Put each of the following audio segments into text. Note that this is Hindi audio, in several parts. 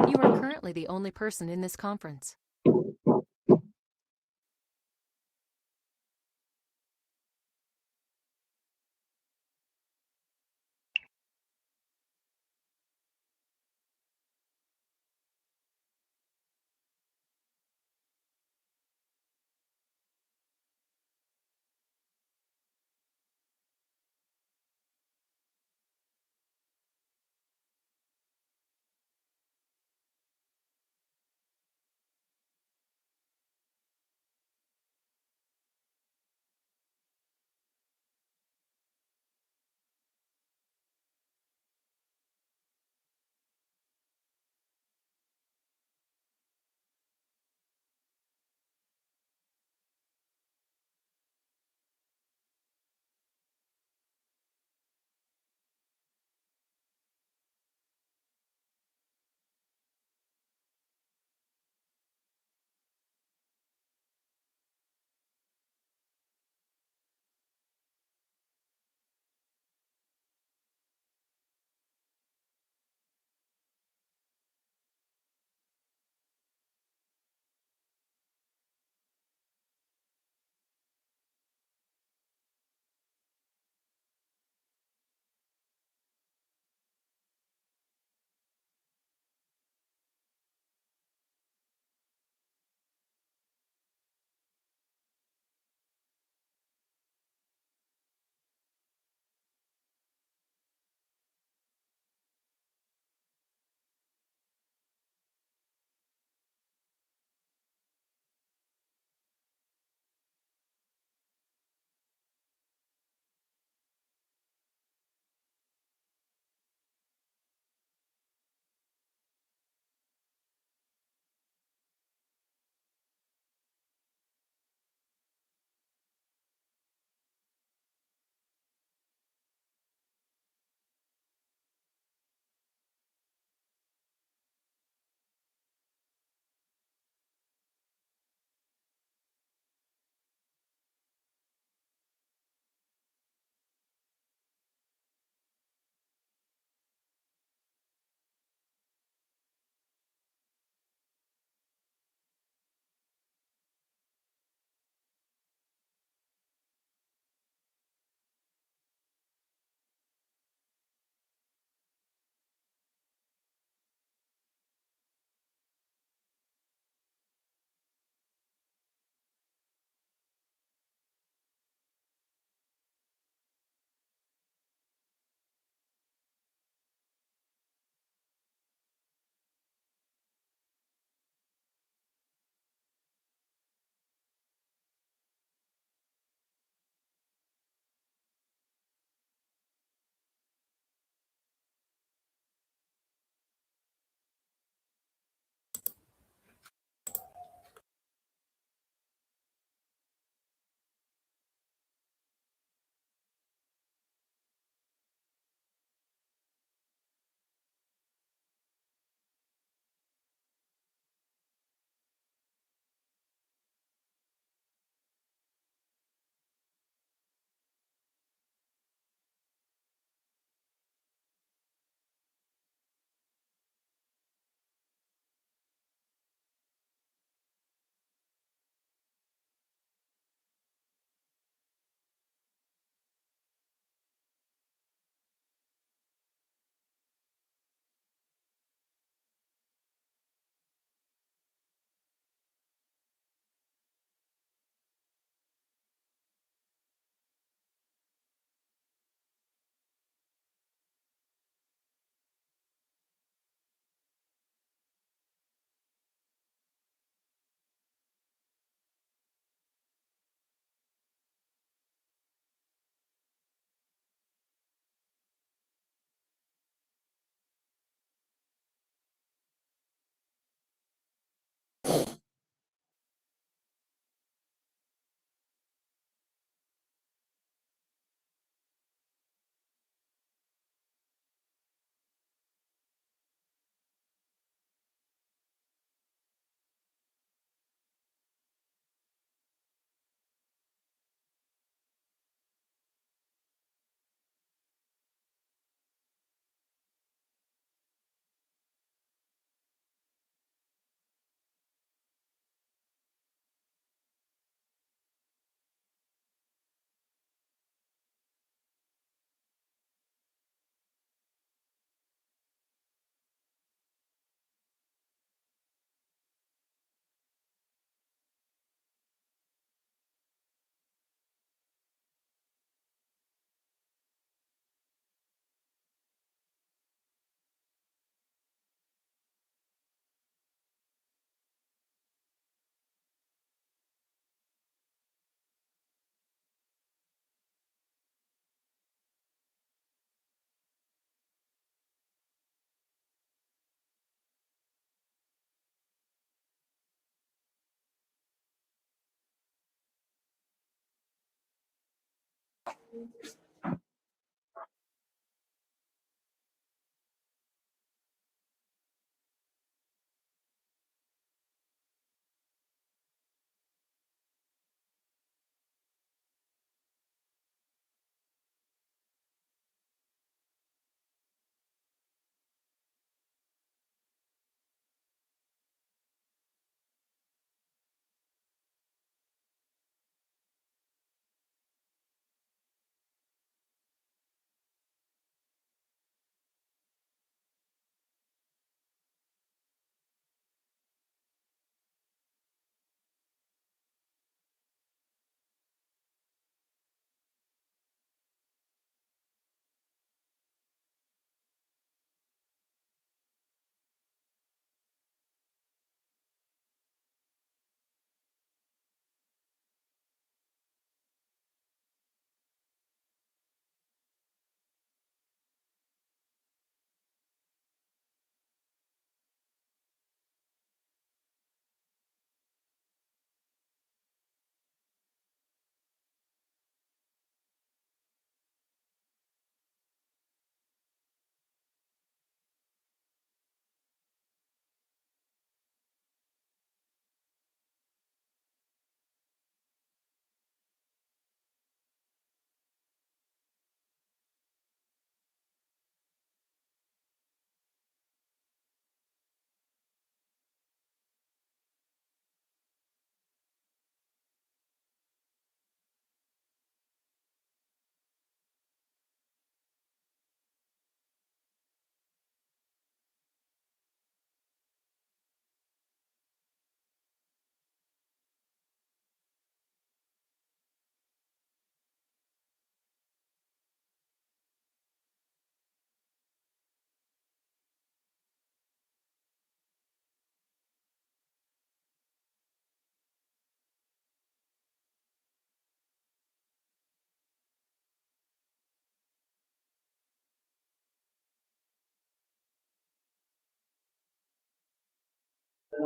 You are currently the only person in this conference.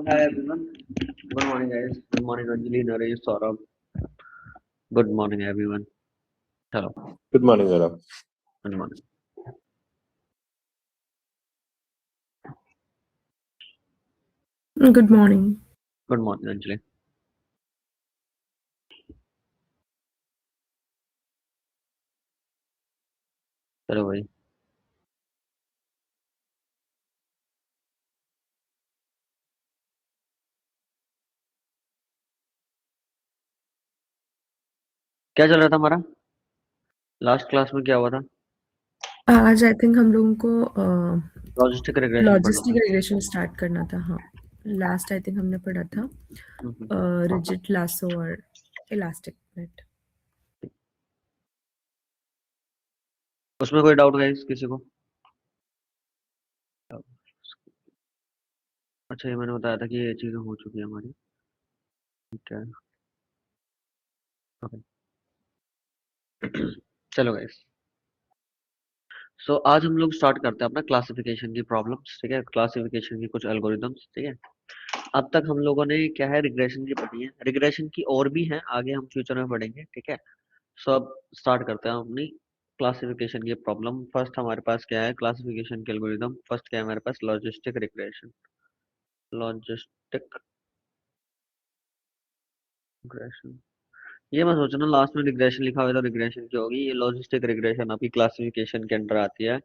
Hi everyone. Good morning, guys. Good morning, Anjali, Naresh, Saurabh. Good morning, everyone. Hello. Good morning, Gaurav. Good morning. Good morning. Good morning, Anjali. चलो भाई. क्या चल रहा था हमारा? लास्ट क्लास में क्या हुआ था? आज आई थिंक हम लोगों को लॉजिस्टिक रिग्रेशन पढ़ना लॉजिस्टिक था. रिग्रेशन स्टार्ट करना था। हाँ, लास्ट आई थिंक हमने पढ़ा था हम्म. रिजिड लासो और इलास्टिक नेट। उसमें कोई डाउट गाइस किसी को? अच्छा, ये मैंने बताया था कि ये चीजें हो चुकी है हमारी. ठीक है. Okay. चलो गाइस. सो आज हम लोग स्टार्ट करते हैं अपना क्लासिफिकेशन की प्रॉब्लम्स. ठीक है, क्लासिफिकेशन की कुछ एल्गोरिदम्स. ठीक है. अब तक हम लोगों ने क्या है, रिग्रेशन की पढ़ी है. रिग्रेशन की और भी है, आगे हम फ्यूचर में पढ़ेंगे. ठीक है. सो अब स्टार्ट करते हैं अपनी क्लासिफिकेशन की प्रॉब्लम. फर्स्ट हमारे पास क्या है, क्लासिफिकेशन के एल्गोरिदम. फर्स्ट क्या है हमारे पास, लॉजिस्टिक रिग्रेशन. Logistic regression. ये मैं सोच रहा हूँ लास्ट में रिग्रेशन लिखा हुआ है तो रिग्रेशन क्या होगी. ये लॉजिस्टिक रिग्रेशन आपकी क्लासिफिकेशन के अंडर आती है.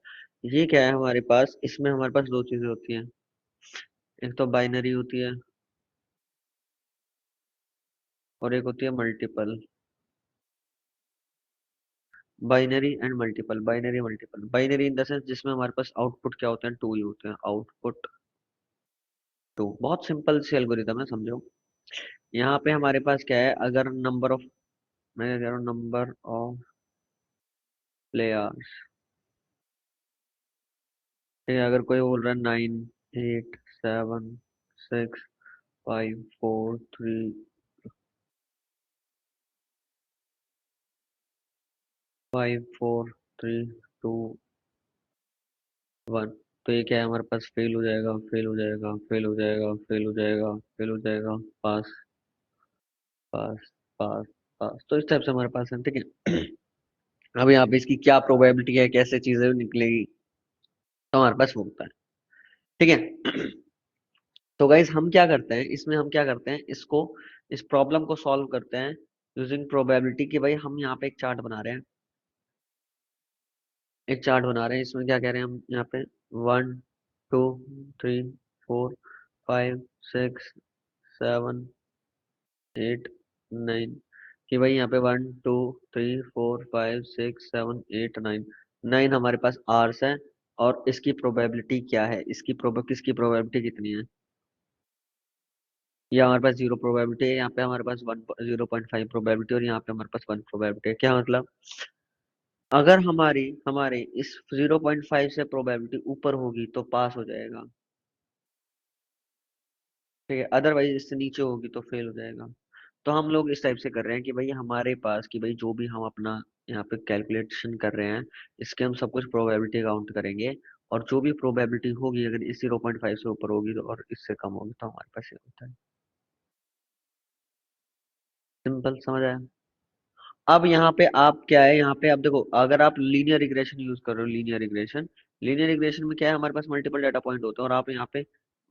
ये क्या है हमारे पास, इसमें हमारे पास दो चीजें होती हैं. एक तो बाइनरी होती है और एक होती है multiple. Binary and multiple. Binary multiple. Binary in the sense जिसमें हमारे पास आउटपुट क्या होते हैं, टू ही होते हैं. Output two. बहुत सिंपल सी एल्गोरिदम है, समझो. यहाँ पे हमारे पास क्या है, अगर नंबर ऑफ, मैं कह रहा हूँ नंबर ऑफ प्लेयर्स. ठीक है, अगर कोई बोल रहा है 9, 8, 7, 6, 5, 4, 3, 5, 4, 3, 2, 1, तो ये क्या है हमारे पास, फेल हो जाएगा, फेल हो जाएगा, फेल हो जाएगा, फेल हो जाएगा, फेल हो जाएगा. पास, पास, पास, पास. तो इस टाइप से हमारे पास है. ठीक है. अब यहाँ पे इसकी क्या प्रोबेबिलिटी है, कैसे चीजें निकलेगी, तो हमारे पास वो होता है। ठीक है। तो गाइज हम क्या करते हैं इसमें, हम क्या करते हैं इसको, इस प्रॉब्लम को सॉल्व करते हैं यूजिंग प्रोबेबिलिटी। कि भाई हम यहाँ पे एक चार्ट बना रहे हैं, एक चार्ट बना रहे हैं, इसमें क्या कह रहे हैं हम यहाँ पे 1 2 3 4 5 6 7 8 9, कि भाई यहाँ पे 1 2 3 4 5 6 7 8 9, 9 हमारे पास आर्स है। और इसकी प्रोबेबिलिटी क्या है, इसकी किसकी प्रोबेबिलिटी कितनी है, ये हमारे पास 0 प्रोबेबिलिटी है, यहाँ पे हमारे पास 0.5 प्रोबेबिलिटी, और यहाँ पे हमारे पास 1 प्रोबेबिलिटी है। क्या मतलब, अगर हमारी हमारे इस 0.5 से प्रोबेबिलिटी ऊपर होगी तो पास हो जाएगा, ठीक है, अदरवाइज इससे नीचे होगी तो फेल हो जाएगा। तो हम लोग इस टाइप से कर रहे हैं कि भाई हमारे पास, कि भाई जो भी हम अपना यहाँ पे कैलकुलेशन कर रहे हैं, इसके हम सब कुछ प्रोबेबिलिटी काउंट करेंगे, और जो भी प्रोबेबिलिटी होगी अगर इस 0.5 से ऊपर होगी तो, और इससे कम होगी, तो हमारे पास ये होता है। सिंपल, समझ आया। अब यहाँ पे आप क्या है, यहाँ पे आप देखो, अगर आप लीनियर रिग्रेशन यूज कर रहे हो, लीनियर रिग्रेशन में क्या है, हमारे पास मल्टीपल डाटा पॉइंट होते हैं, और आप यहाँ पे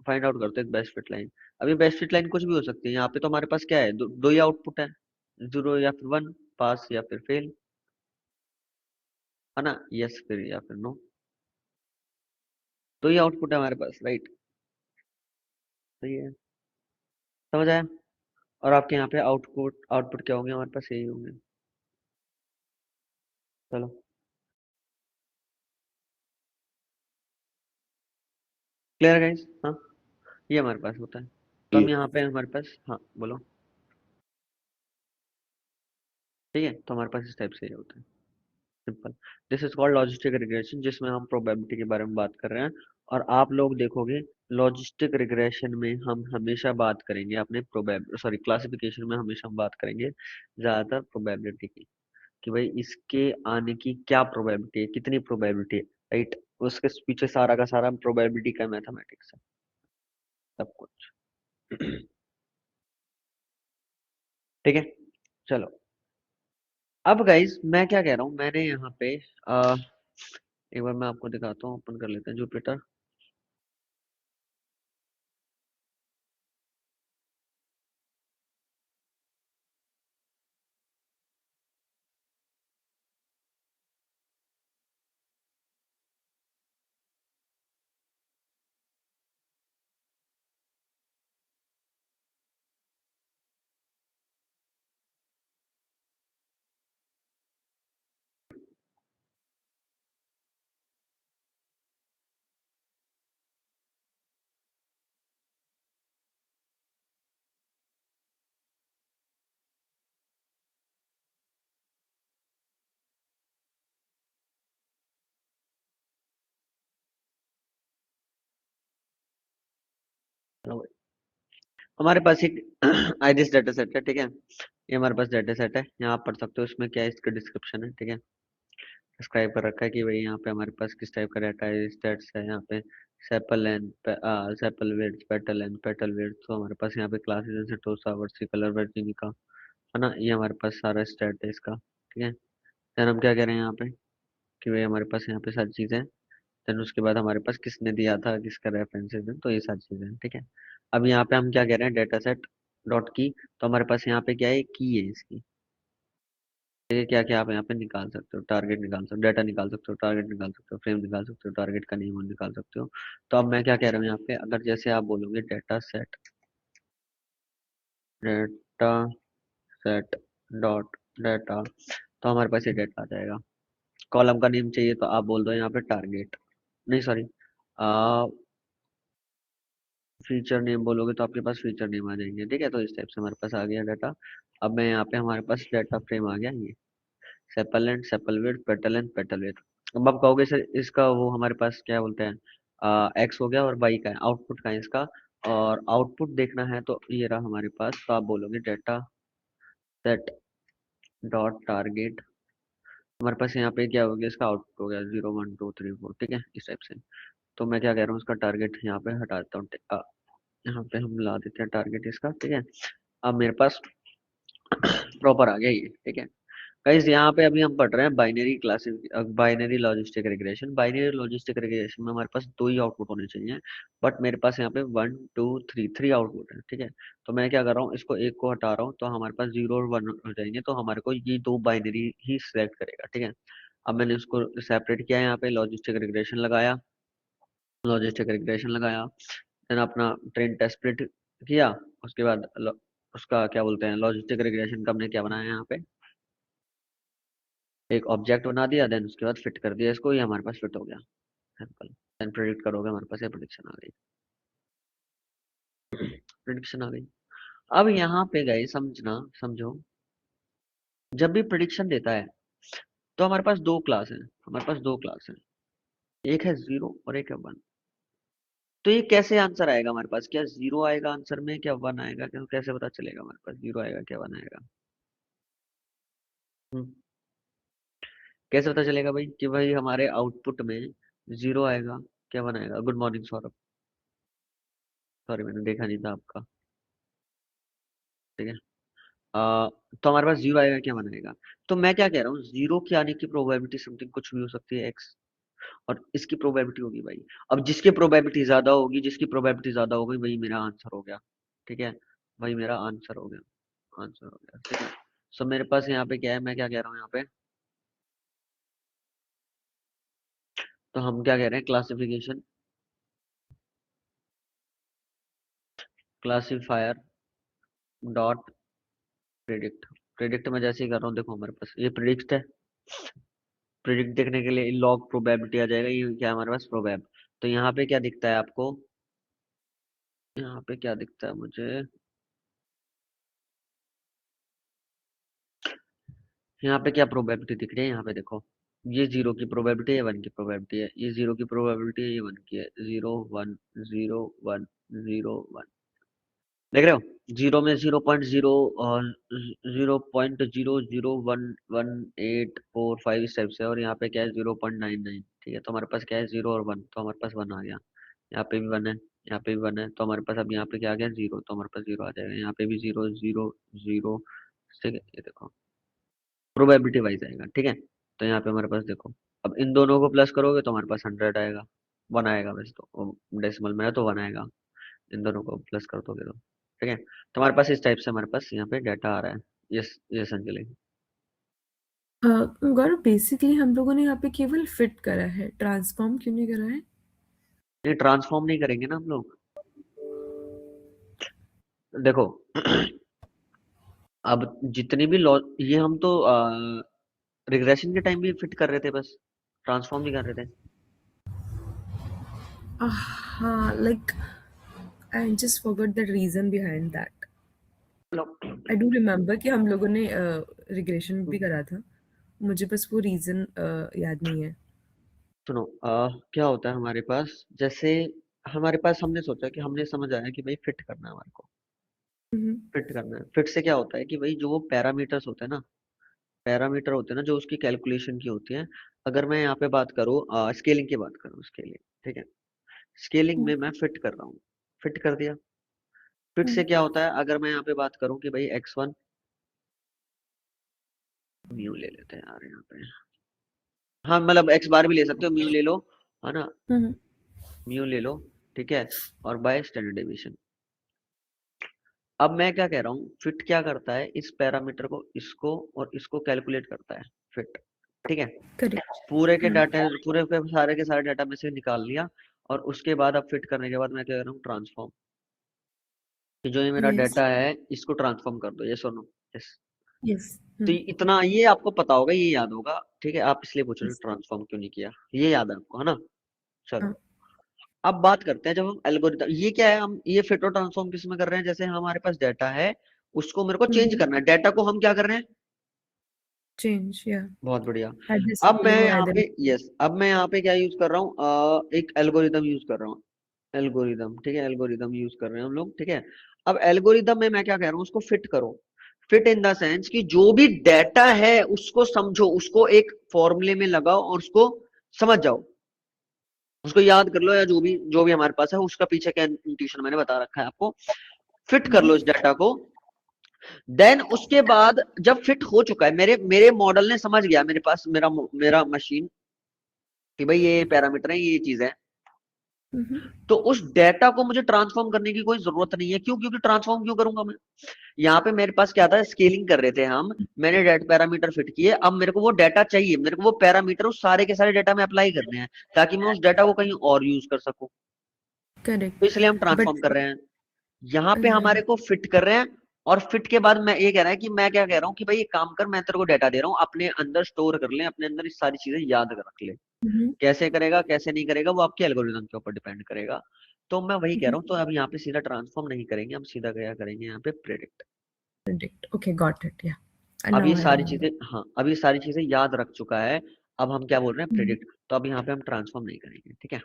फाइंड आउट करते हो एक बेस्ट फिट लाइन। अब ये बेस्ट फिट लाइन कुछ भी हो सकती है, यहाँ पे तो हमारे पास क्या है, दो ही आउटपुट है, 0 या फिर 1, पास या फिर फेल, है ना, यस फिर या फिर नो, दो ही आउटपुट है हमारे पास, राइट। सही है, समझ आया। और आपके यहाँ पे आउटपुट आउटपुट क्या होंगे, हमारे पास यही होंगे। चलो, क्लियर गाइस, हाँ, ये हमारे पास होता है। तो हम यहाँ पे हमारे पास, हाँ बोलो, ठीक है, तो हमारे पास इस टाइप से ये होता है, simple. This is called logistic regression, जिसमें हम प्रोबेबिलिटी के बारे में बात कर रहे हैं। और आप लोग देखोगे लॉजिस्टिक रिग्रेशन में हम हमेशा बात करेंगे अपने प्रोबेब सॉरी क्लासिफिकेशन में हमेशा हम बात करेंगे ज्यादातर प्रोबेबिलिटी की, कि भाई इसके आने की क्या प्रोबेबिलिटी है, कितनी प्रोबेबिलिटी है, राइट। उसके पीछे सारा का सारा प्रोबेबिलिटी का मैथमेटिक्स है, सब कुछ। ठीक है, चलो। अब गाइज मैं क्या कह रहा हूँ, मैंने यहाँ पे एक बार मैं आपको दिखाता हूँ, ओपन कर लेते हैं जुपिटर। हमारे पास एक आइरिस डेटा सेट है, ठीक है, ये हमारे पास डेटा सेट है, यहाँ आप पढ़ सकते हो, इसमें क्या है, इसका डिस्क्रिप्शन है, ठीक है, डिस्क्राइब कर रखा है कि भाई यहाँ पे हमारे पास किस टाइप का डाटा है, स्टेट्स है यहाँ पे, sepal length, sepal width, petal length, petal width, तो हमारे पास यहाँ पे क्लासेस जैसे टोसा, वर्सिकलर, वर्जिनिका, है ना, ये हमारे पास सारा स्टेट है इसका, ठीक है। देन हम क्या कह रहे हैं यहाँ पे, कि भाई हमारे पास यहाँ पे सारी चीजें हैं। देन उसके बाद हमारे पास किसने दिया था, किसका रेफरेंसेस है, तो ये सारी चीजें हैं, ठीक है। अब यहाँ पे हम क्या कह रहे हैं, डेटा सेट डॉट की, तो हमारे पास यहाँ पे क्या है, की है इसकी, ठीक है, क्या क्या आप यहाँ पे निकाल सकते हो, टारगेट निकाल सकते हो, डाटा निकाल सकते हो, टारगेट निकाल सकते हो, फ्रेम निकाल सकते हो, टारगेट का नेम निकाल सकते हो। तो अब मैं क्या कह रहा हूँ यहाँ पे, अगर जैसे आप बोलोगे डेटा सेट डॉट डाटा, तो हमारे पास ये डाटा आ जाएगा। कॉलम का नेम चाहिए तो आप बोल दो यहाँ पे टारगेट, नहीं सॉरी, फीचर नेम बोलोगे तो आपके पास फीचर नेम आ जाएंगे, ठीक है। तो इस टाइप से हमारे पास आ गया डाटा। अब मैं यहाँ पे, हमारे पास डाटा फ्रेम आ गया, ये sepal and sepal width, petal and petal width. अब आप कहोगे सर इसका वो हमारे पास क्या बोलते हैं, एक्स हो गया और वाई का है, आउटपुट का है इसका, और आउटपुट देखना है तो ये रहा हमारे पास, तो आप बोलोगे डेटा सेट डॉट टारगेट, हमारे पास यहाँ पे क्या हो गया, इसका आउटपुट हो गया 0 1 2 3 4, ठीक है, इस टाइप से। तो मैं क्या कह रहा हूँ, इसका टारगेट यहाँ पे हटा देता हूँ, यहाँ पे हम ला देते हैं टारगेट इसका, ठीक है। अब मेरे पास प्रॉपर आ गया ये, ठीक है। गाइस यहाँ पे अभी हम पढ़ रहे हैं binary logistic regression. Binary logistic regression में हमारे पास दो ही आउटपुट होने चाहिए, बट मेरे पास यहाँ पे 1 2 3 3 आउटपुट है, ठीक है। तो मैं क्या कर रहा हूँ, इसको एक को हटा रहा हूँ तो हमारे पास 0 और 1 हो जाएंगे, तो हमारे को ये दो बाइनरी ही सिलेक्ट करेगा, ठीक है। अब मैंने उसको सेपरेट किया, यहाँ पे लॉजिस्टिक रिग्रेशन लगाया, देन अपना ट्रेन टेस्ट स्प्लिट किया। उसके बाद उसका क्या बोलते हैं, लॉजिस्टिक रिग्रेशन का हमने क्या बनाया, यहाँ पे एक ऑब्जेक्ट बना दिया, देन उसके बाद फिट कर दिया इसको, ये हमारे पास फिट हो गया, सिंपल। देन प्रिडिक्ट करोगे, हमारे पास ये प्रिडिक्शन आ गई, प्रिडिक्शन आ गई। अब यहाँ पे गए समझो, जब भी प्रिडिक्शन देता है तो हमारे पास दो क्लास है, एक है 0 और एक है 1। तो ये कैसे आंसर आएगा हमारे पास, क्या 0 आएगा आंसर में, क्या 1 आएगा, क्या कैसे पता चलेगा हमारे पास 0 आएगा क्या 1 आएगा? हम्म, कैसे पता चलेगा भाई कि भाई हमारे आउटपुट में 0 आएगा क्या 1 आएगा? गुड मॉर्निंग सौरभ, सॉरी मैंने देखा नहीं था आपका, ठीक है। तो हमारे पास 0 आएगा क्या 1 आएगा? तो मैं क्या कह रहा हूँ, 0 के आने की प्रोबेबिलिटी समथिंग कुछ भी हो सकती है x, और इसकी प्रोबेबिलिटी होगी भाई। अब जिसकी प्रोबेबिलिटी ज्यादा हो गई वही मेरा आंसर हो गया, ठीक है। वही मेरा आंसर हो गया, ठीक है। सो मेरे पास यहाँ पे क्या है, मैं क्या कह रहा हूँ यहाँ पे, तो हम क्या कह रहे हैं, क्लासिफायर डॉट प्रिडिक्ट। प्रिडिक्ट में जैसे ही कर रहा हूँ, देखो हमारे पास ये प्रिडिक्ट है, प्रिडिक्ट देखने के लिए लॉग प्रोबेबिलिटी आ जाएगा, ये क्या है हमारे पास प्रोबेब। तो यहाँ पे क्या दिखता है आपको, यहाँ पे क्या दिखता है मुझे, यहाँ पे क्या प्रोबेबिलिटी दिख रही है, यहाँ पे देखो, ये 0 की प्रोबेबिलिटी है, 1 की प्रोबेबिलिटी है, ये 0 की प्रोबेबिलिटी है, ये 1 की है, 0 1 0 1 0 1, देख रहे हो? 0 में 0.0 और 0.001184 इस टाइप से, और यहाँ पे क्या है 0.99, ठीक है। तो हमारे पास क्या है 0 और 1, तो हमारे पास 1 आ गया। यहाँ पे भी 1 है, यहाँ पे भी 1 है, तो हमारे पास अब यहाँ पे क्या आ गया 0, तो हमारे पास 0 आ जाएगा। यहाँ पे भी 0 0 0, ठीक है। ये देखो प्रोबेबिलिटी वाइज आएगा, ठीक है। तो यहाँ पे हमारे पास देखो, अब इन दोनों को प्लस करोगे तो हमारे पास 100 आएगा, 1 आएगा वैसे तो, डेसिमल में है तो 1 आएगा, इन दोनों को प्लस कर दोगे तो, ठीक है। तो हमारे पास इस टाइप से हमारे पास यहाँ पे डाटा आ रहा है। यस अंजलि। गौरव बेसिकली हम लोगों ने यहाँ पे केवल फिट करा है, ट्रांसफॉर्म क्यों नहीं करा है? ये ट्रांसफॉर्म नहीं करेंगे ना हम लोग, देखो अब जितने भी लॉ, ये हम तो रिग्रेशन के टाइम भी फिट कर रहे थे, बस ट्रांसफॉर्म नहीं कर रहे थे। हाँ, like I just forgot the reason behind that. I do remember कि हम लोगों ने रिग्रेशन भी करा था, मुझे बस वो रीजन याद नहीं है। सुनो, क्या होता है हमारे पास, जैसे हमारे पास हमने सोचा कि हमने समझ आया कि भाई फिट करना है हमारे को, हम्म, फिट करना है। फिट से क्या होता है कि भाई जो वो पैरामीटर्स होते हैं ना, पैरामीटर होते हैं ना जो उसकी कैलकुलेशन की होती है। अगर मैं यहाँ पे बात करूँ, स्केलिंग की बात करूँ, स्केलिंग, ठीक है। स्केलिंग में मैं फिट कर रहा हूँ, फिट कर दिया। फिट से क्या होता है, अगर मैं यहाँ पे बात करूँ कि भाई x1 म्यू ले लेते हैं यार यहाँ पे, हाँ मतलब x बार भी ले सकते हो, म्यू ले लो, है ना, हम्म, म्यू ले लो, ठीक है। और बाय स्टैंडर्ड डेविएशन। अब मैं क्या कह रहा हूँ, फिट क्या करता है, इस पैरामीटर को, इसको और इसको कैलकुलेट करता है, फिट, ठीक है। करेक्ट। पूरे के सारे डाटा में से निकाल लिया, और उसके बाद अब फिट करने के बाद मैं क्या कर रहा हूँ, ट्रांसफॉर्म, कि जो ये मेरा यस, डाटा है इसको ट्रांसफॉर्म कर दो, यस और नो, यस। यस, तो इतना ये आपको पता होगा, ये याद होगा, ठीक है। आप इसलिए पूछ रहे हो यस, ट्रांसफॉर्म क्यों नहीं किया, ये याद है आपको, है ना? चलो हाँ, अब बात करते हैं, जब हम एल्गोरिथम, ये क्या है, हम ये फिट और ट्रांसफॉर्म किस में कर रहे हैं, जैसे हमारे पास डाटा है, उसको मेरे को चेंज करना है, डाटा को हम क्या कर रहे हैं, चेंज या बहुत बढ़िया। एड द अब मैं स्केलिंग और यहाँ एड पे, द यस, अब मैं यहाँ पे क्या यूज कर रहा हूँ, एक एल्गोरिदम यूज कर रहा हूँ, एल्गोरिदम, ठीक है। एल्गोरिदम यूज कर रहे हैं हम लोग, ठीक है। अब एल्गोरिदम में मैं क्या कह रहा हूँ, उसको फिट करो। फिट इन द सेंस कि जो भी डाटा है उसको समझो, उसको एक फॉर्मूले में लगाओ और उसको समझ जाओ, उसको याद कर लो, या जो भी हमारे पास है उसका पीछे क्या इंट्यूशन मैंने बता रखा है आपको, फिट कर लो इस डाटा को। देन उसके बाद जब फिट हो चुका है, मेरे मेरे मॉडल ने समझ गया, मेरे पास मेरा मेरा मशीन कि भाई ये पैरामीटर है, ये चीज है, तो उस डेटा को मुझे ट्रांसफॉर्म करने की कोई जरूरत नहीं है। क्यों? क्योंकि ट्रांसफॉर्म क्यों करूंगा मैं? यहाँ पे मेरे पास क्या था, स्केलिंग कर रहे थे हम, मैंने डेटा पैरामीटर फिट किए, अब मेरे को वो डेटा चाहिए, मेरे को वो पैरामीटर उस सारे के सारे डेटा में अप्लाई करने हैं ताकि मैं उस डेटा को कहीं और यूज कर सकूं। तो करेक्ट इसलिए हम बट ट्रांसफॉर्म कर रहे हैं, यहाँ पे हमारे को फिट कर रहे हैं। और फिट के बाद मैं ये कह रहा है कि मैं क्या कह रहा हूँ कि भाई एक काम कर, मैं तेरे को डेटा दे रहा हूँ, अपने अंदर स्टोर कर ले, अपने अंदर इस सारी चीजें याद रख ले। कैसे करेगा कैसे नहीं करेगा वो आपके एल्गोरिथम के ऊपर डिपेंड करेगा। तो मैं वही कह रहा हूँ, तो अब यहाँ पे सीधा ट्रांसफॉर्म नहीं करेंगे, हम सीधा क्या करेंगे, यहाँ पे predict. predict. Okay, got it. Yeah. And अब now ये I सारी remember. चीजें, हाँ अब ये सारी चीजें याद रख चुका है, अब हम क्या बोल रहे हैं, प्रेडिक्ट। तो अब यहाँ पे हम ट्रांसफॉर्म नहीं करेंगे, ठीक है।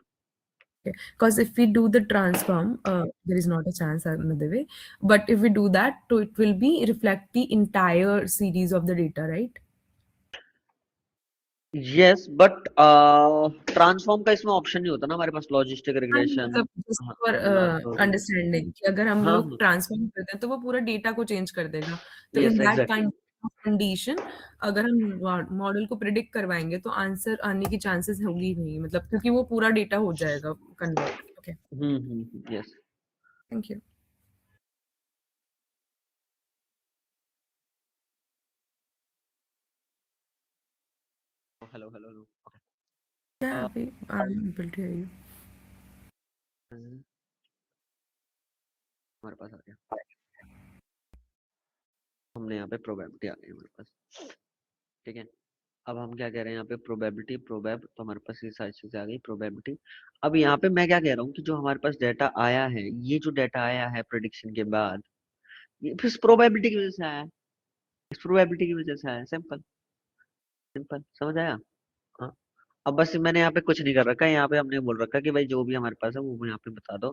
Because if we do the transform, there is not a chance another way. But if we do that, so it will be reflect the entire series of the data, right? Yes but transform का इसमें ऑप्शन नहीं होता ना हमारे पास, लॉजिस्टिक हाँ, रिग्रेशन। मतलब just हाँ for हाँ understanding कि अगर हम हाँ लोग ट्रांसफॉर्म करते हैं तो वो पूरा डेटा को चेंज कर देगा। तो yes in that exactly. Kind of condition अगर हम मॉडल को प्रिडिक्ट करवाएंगे तो आंसर आने की चांसेस होगी ही नहीं, मतलब क्योंकि वो पूरा डेटा हो जाएगा convert. Okay, yes. Thank you. Hello hello hello. क्या अभी I am able to hear you. हमारे पास आ गया, हमने यहाँ पे प्रोबेबिलिटी आ गई हमारे पास, ठीक है। अब हम क्या कह रहे हैं यहाँ पे, प्रोबेबिलिटी प्रोबेब, तो हमारे पास ये सारी चीजें आ गई, प्रोबेबिलिटी। अब यहाँ पे मैं क्या कह रहा हूँ कि जो हमारे पास डेटा आया है, ये जो डेटा आया है प्रेडिक्शन के बाद, ये फिर प्रोबेबिलिटी की वजह से आया है, इस प्रोबेबिलिटी की वजह से आया है। सिंपल सिंपल, समझ आया? हाँ। अब बस मैंने यहाँ पे कुछ नहीं कर रखा है, यहाँ पे हमने बोल रखा है कि भाई जो भी हमारे पास है वो यहाँ पे बता दो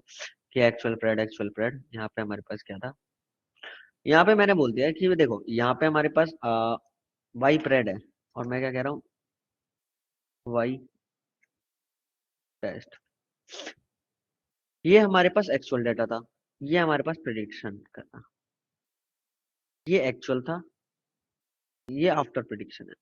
कि एक्चुअल प्रेड। यहाँ पे हमारे पास क्या था, यहाँ पे मैंने बोल दिया कि देखो यहाँ पे हमारे पास वाई प्रेड है, और मैं क्या कह रहा हूँ, वाई टेस्ट। ये हमारे पास एक्चुअल डेटा था, ये हमारे पास प्रिडिक्शन का था, ये एक्चुअल था, ये आफ्टर प्रिडिक्शन है।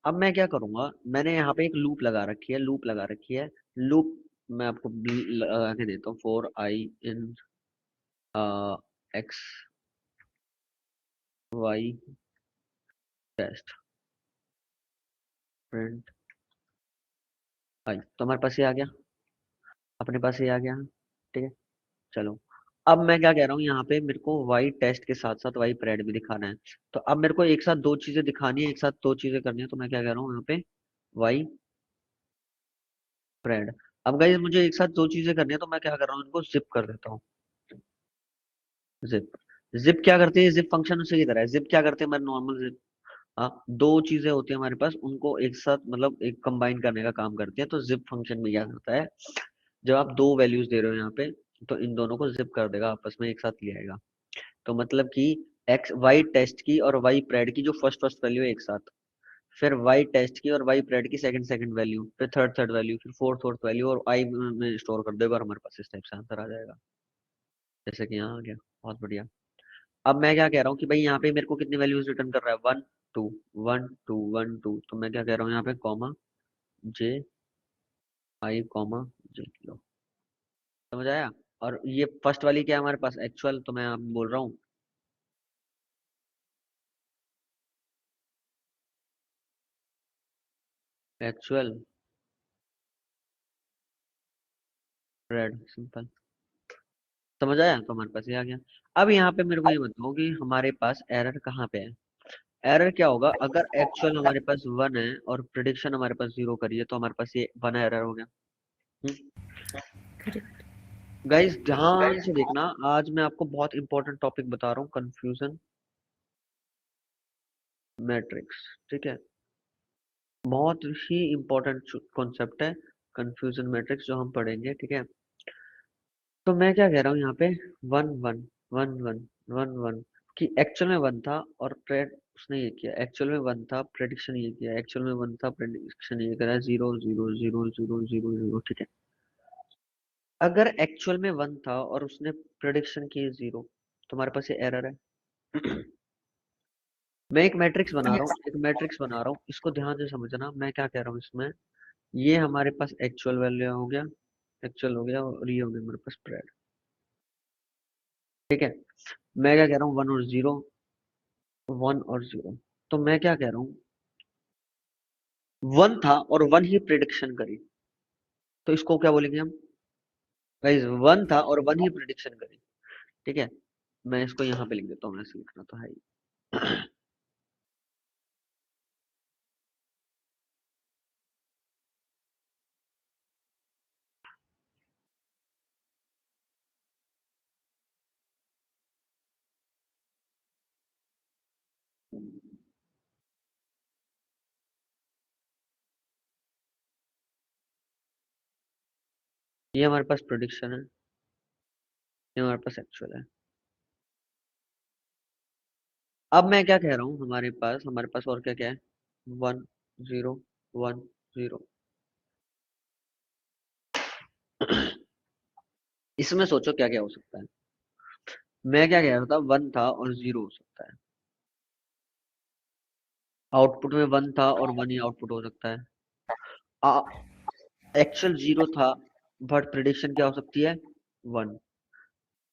अब मैं क्या करूंगा, मैंने यहाँ पे एक लूप लगा रखी है, लूप लगा रखी है, लूप मैं आपको लगा के देता हूँ, for i in x y test print i, तो हमारे पास ये आ गया, अपने पास ये आ गया, ठीक है। चलो, अब मैं क्या कह रहा हूँ, यहाँ पे मेरे को वाई टेस्ट के साथ साथ वाई प्रेड भी दिखाना है। तो अब मेरे को एक साथ दो चीजें दिखानी है, एक साथ दो चीजें करनी है, तो मैं क्या कह रहा हूँ यहाँ पे, वाई प्रेड। अब गाइस मुझे एक साथ दो चीजें करनी है, तो मैं क्या कर रहा हूँ, इनको जिप कर देता हूँ। जिप, जिप क्या करते हैं, जिप फंक्शन उसी की तरह है। जिप क्या करते हैं, हमारे नॉर्मल जिप, हाँ दो चीजें होती है हमारे पास, उनको एक साथ मतलब एक कंबाइन करने का काम करती है। तो जिप फंक्शन में क्या करता है, जब आप दो वैल्यूज दे रहे हो यहाँ पे, तो इन दोनों को जिप कर देगा, आपस में एक साथ ले आएगा। तो मतलब कि एक्स वाई टेस्ट की और वाई प्रेड की जो फर्स्ट फर्स्ट वैल्यू है एक साथ, फिर वाई टेस्ट की और वाई प्रेड की सेकंड सेकंड वैल्यू, फिर थर्ड थर्ड वैल्यू, फिर फोर्थ फोर्थ वैल्यू, और आई में स्टोर कर देगा, और हमारे पास इस टाइप से आंसर आ जाएगा, जैसे कि यहाँ आ गया। बहुत बढ़िया। अब मैं क्या कह रहा हूँ कि भाई यहाँ पे मेरे को कितनी वैल्यूज रिटर्न कर रहा है, one two one two one two, तो मैं क्या कह रहा हूँ यहाँ पे, कॉमा जे आई कॉमा जे, लो समझ आया। और ये फर्स्ट वाली क्या है हमारे पास, एक्चुअल, तो मैं आप बोल रहा हूँ एक्चुअल रेड, सिंपल, समझ आया। तो हमारे पास ये आ गया। अब यहाँ पे मेरे को ये बताओ कि हमारे पास एरर कहाँ पे है। एरर क्या होगा, अगर एक्चुअल हमारे पास वन है और प्रिडिक्शन हमारे पास जीरो करी है, तो हमारे पास ये वन एरर हो गया। करेक्ट। गाइस ध्यान से देखना, आज मैं आपको बहुत इंपॉर्टेंट टॉपिक बता रहा हूँ, कंफ्यूजन मैट्रिक्स, ठीक है। बहुत ही इंपॉर्टेंट कॉन्सेप्ट है कंफ्यूजन मैट्रिक्स, जो हम पढ़ेंगे, ठीक है। तो मैं क्या कह रहा हूँ यहाँ पे, one one one one one one, कि एक्चुअल में वन था और प्रेड उसने ये किया, एक्चुअल में वन था प्रेडिक्शन ये किया, एक्चुअल में वन था प्रेडिक्शन ये करा, zero zero zero zero zero zero, ठीक है। अगर एक्चुअल में वन था और उसने प्रेडिक्शन की जीरो, तो हमारे पास ये एरर है। मैं एक मैट्रिक्स बना रहा हूँ, इसको ध्यान से समझना मैं क्या कह रहा हूँ इसमें। ये हमारे पास एक्चुअल वैल्यू हो गया, एक्चुअल हो गया, और ये हो गया मेरे पास स्प्रेड। ठीक है, मैं क्या कह रहा हूँ, 1 और 0, 1 और 0। तो मैं क्या कह रहा हूँ, 1 था और 1 ही प्रिडिक्शन करी, तो इसको क्या बोलेंगे हम गाइस, 1 था और 1 ही प्रिडिक्शन करी। ठीक है, मैं इसको यहाँ पे लिख देता हूँ, ऐसे लिखना तो है ही। ये हमारे पास प्रिडिक्शन है, ये हमारे पास एक्चुअल है। अब मैं क्या कह रहा हूँ, हमारे पास और क्या क्या है, 1 0 1 0। इसमें सोचो क्या क्या हो सकता है। मैं क्या कह रहा था, 1 था और 0 हो सकता है। आउटपुट में 1 था और 1 ही आउटपुट हो सकता है। एक्चुअल 0 था, बट प्रिडिक्शन क्या हो सकती है, 1।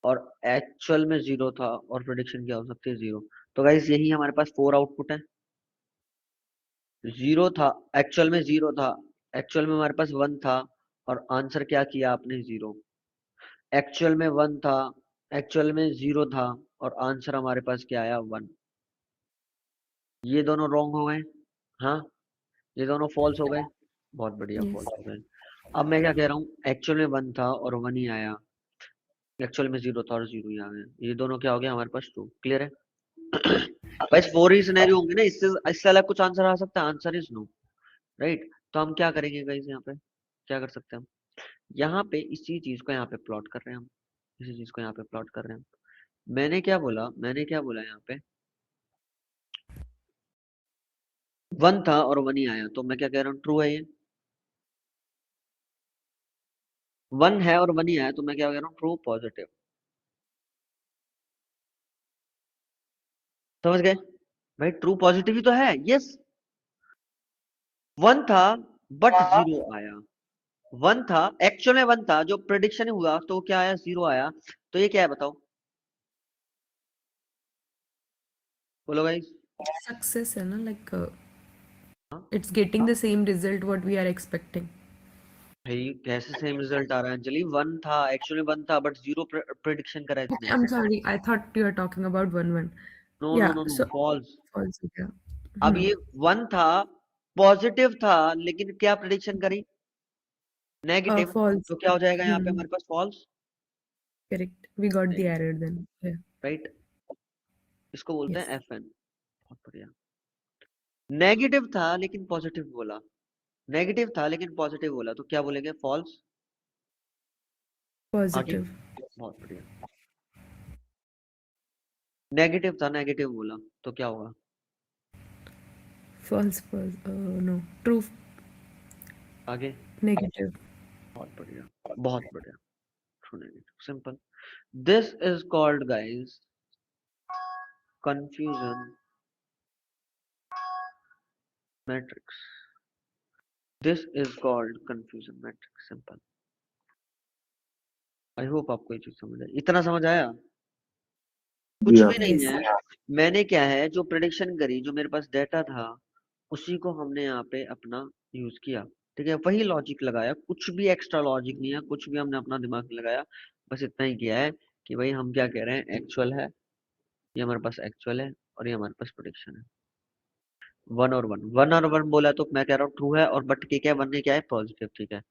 और एक्चुअल में 0 था और प्रिडिक्शन क्या हो सकती है, 0। तो गाइस यही हमारे पास 4 आउटपुट है। 0 था, एक्चुअल में 0 था, एक्चुअल में हमारे पास 1 था, और आंसर क्या किया आपने, 0। एक्चुअल में 1 था, एक्चुअल में 0 था, और आंसर हमारे पास क्या आया, 1। ये दोनों रॉन्ग हो गए, हाँ, ये दोनों फॉल्स हो गए, बहुत बढ़िया, Yes. फॉल्स हो गए। अब मैं क्या कह रहा हूँ, एक्चुअल में 1 था और 1 ही आया, एक्चुअल में 0 था और 0 ही आ गया, ये दोनों क्या हो गया हमारे पास, 2। क्लियर है। बस 4 ही सिनेरियो होंगे ना, इससे अलग कुछ आंसर आ सकता है, आंसर इज नो, राइट। तो हम क्या करेंगे गाइस, यहाँ पे क्या कर सकते हैं हम, यहाँ पे इसी चीज को यहाँ पे प्लॉट कर रहे हैं हम, इसी चीज को यहाँ पे प्लॉट कर रहे हैं हम। मैंने क्या बोला यहाँ पे, 1 था और 1 ही आया, तो मैं क्या कह रहा हूँ, ट्रू है ये। 1 है और 1 ही आया, तो मैं क्या कह रहा हूँ, ट्रू पॉजिटिव। समझ गए भाई, ट्रू पॉजिटिव ही तो है, यस। 1 था बट 0 आया, 1 था, एक्चुअल में 1 था, जो प्रेडिक्शन हुआ तो क्या आया, 0 आया। तो ये क्या है बताओ, बोलो गाइस। Success है ना, like हाँ it's getting the same result what we are expecting. भाई, कैसे सेम रिजल्ट आ रहा है अंजलि, 1 था, एक्चुअली 1 था, बट 0 प्रेडिक्शन करा Okay, इसने। I'm sorry. I thought you were talking about 1-1. No no Yeah, no no, so false. false हो गया. अब ये 1 था, पॉजिटिव था, लेकिन क्या प्रेडिक्शन करी, नेगेटिव, False. तो क्या हो जाएगा यहाँ पे Hmm. हमारे पास, false. Correct. We got the error then. Yeah. Right, इसको बोलते Yes. हैं FN। बहुत बढ़िया। नेगेटिव था लेकिन पॉजिटिव बोला, नेगेटिव था लेकिन पॉजिटिव बोला, तो क्या बोलेंगे, फॉल्स। आगे, Positive. बहुत बढ़िया। नेगेटिव था, नेगेटिव बोला, तो क्या होगा, False. No. True. आगे, Negative. बहुत बढ़िया, बहुत बढ़िया, true negative, simple. This is called guys confusion matrix, this is called confusion matrix, simple. I hope आपको ये चीज समझ आई, इतना समझ आया, कुछ Yeah. भी नहीं Yes. है। मैंने क्या है, जो प्रिडिक्शन करी, जो मेरे पास डेटा था, उसी को हमने यहाँ पे अपना यूज किया। ठीक है, वही लॉजिक लगाया, कुछ भी एक्स्ट्रा लॉजिक नहीं है, कुछ भी हमने अपना दिमाग नहीं लगाया, बस इतना ही किया है कि भाई हम क्या कह रहे हैं, एक्चुअल है, ये हमारे पास एक्चुअल है, और ये हमारे पास प्रिडिक्शन है। 1 और 1 बोला तो मैं कह रहा हूँ ट्रू है, और बट के क्या है, 1 ने क्या है, पॉजिटिव। ठीक है,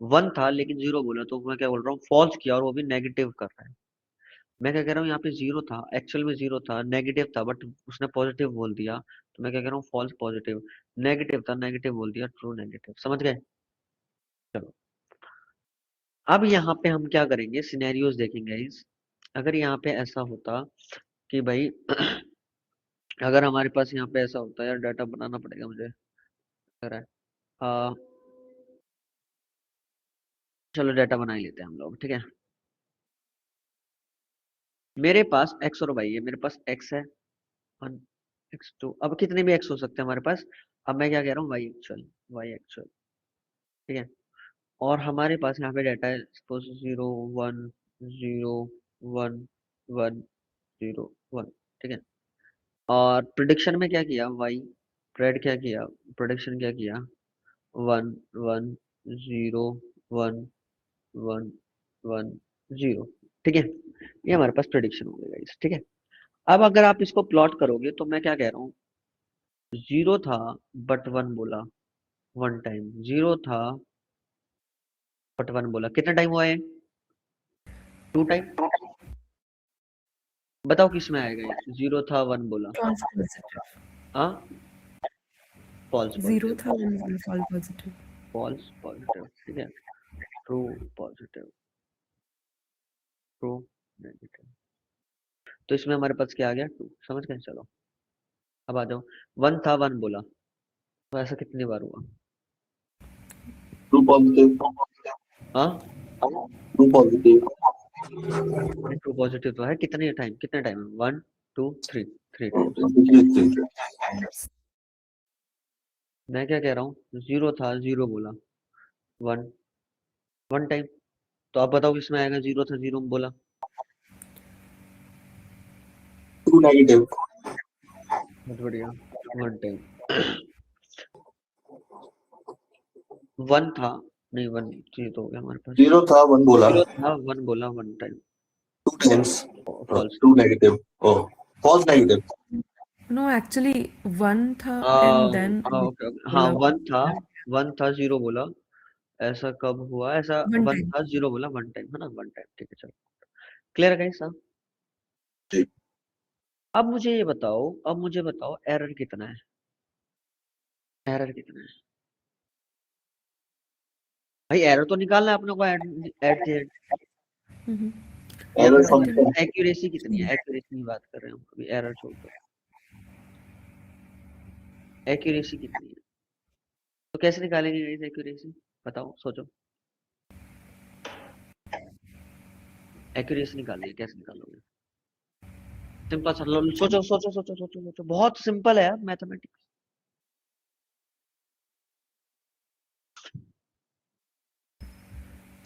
1 था लेकिन 0 बोला, तो मैं क्या बोल रहा हूँ, फॉल्स किया, और वो भी नेगेटिव कर रहा है। मैं क्या कह रहा हूँ, यहाँ पे 0 था, एक्चुअल में 0 था, नेगेटिव था, बट उसने पॉजिटिव बोल दिया, तो मैं क्या कह रहा हूँ, फॉल्स पॉजिटिव। नेगेटिव था, नेगेटिव बोल दिया, ट्रू नेगेटिव। समझ गए, चलो। अब यहाँ पे हम क्या करेंगे, सिनेरियोज देखेंगे इस, अगर यहाँ पे ऐसा होता कि भाई अगर हमारे पास यहाँ पे ऐसा होता, यार डाटा बनाना पड़ेगा मुझे, अगर है आ, चलो डाटा बना ही लेते हैं हम लोग, ठीक है। मेरे पास एक्स और वाई है, मेरे पास एक्स है 1, x2, अब कितने भी x हो सकते हैं हमारे पास। अब मैं क्या कह रहा हूँ, y एक्चुअल, ठीक है। और हमारे पास यहाँ पे डाटा है सपोज 0 1 0 1 1 0 1, ठीक है। और प्रिडिक्शन में क्या किया, y प्रेड क्या किया, प्रिडिक्शन क्या किया, 1 1 0 1 1 1 0, ठीक है। ये हमारे पास प्रिडिक्शन हो गया गाइस, ठीक है। अब अगर आप इसको प्लॉट करोगे तो मैं क्या कह रहा हूँ, 0 था बट 1 बोला, 1 टाइम 0 था बट 1 बोला, कितना टाइम हुआ है, 2 टाइम। बताओ किस में आएगा ये, 0 था 1 बोला, False positive. हाँ, फॉल्स 0 पॉजिटिव, था 1 1 false positive. फॉल्स पॉजिटिव, ठीक है, ट्रू पॉजिटिव, ट्रू नेगेटिव। तो इसमें हमारे पास क्या आ गया, 2, समझ गए। चलो अब आ जाओ, 1 था 1 बोला, तो ऐसा कितनी बार हुआ, ट्रू पॉजिटिव, हाँ, ट्रू पॉजिटिव, ट्रू पॉजिटिव तो है, कितने टाइम, कितने टाइम है, 1 2 3, 3 टाइम्स। मैं क्या कह रहा हूँ, 0 था 0 बोला, 1 1 टाइम। तो आप बताओ किसमें आएगा, 0 था 0 बोला, ट्रू नेगेटिव, बहुत बढ़िया, 1 टाइम। 1 था, नहीं 1 ये तो हो गया हमारे पास, 0 था 1 बोला, 0 था 1 बोला 1 time, 2 times, false. True negative, oh, false negative, No, actually 1 था and then ओके ओके, हाँ, बोला 1 था 0 बोला, ऐसा कब हुआ, ऐसा 1 1 time. था 0 बोला 1 टाइम, है ना, 1 टाइम, ठीक है। चलो क्लियर है गाइस, हाँ। ठीक। अब मुझे ये बताओ, अब मुझे बताओ एरर कितना है, एरर कितना है भाई, एरर तो निकालना है अपने को एट द एंड। Mhm. ये Error बताओ function, एक्यूरेसी कितनी है, एक्यूरेसी की बात कर रहे हैं हम, अभी एरर छोड़ दो, एक्यूरेसी कितनी है, तो कैसे निकालेंगे गाइस एक्यूरेसी, बताओ सोचो, एक्यूरेसी निकालनी है, कैसे निकालोगे, सिंपल सा सोचो सोचो सोचो सोचो सोचो, बहुत सिंपल है यार mathematics.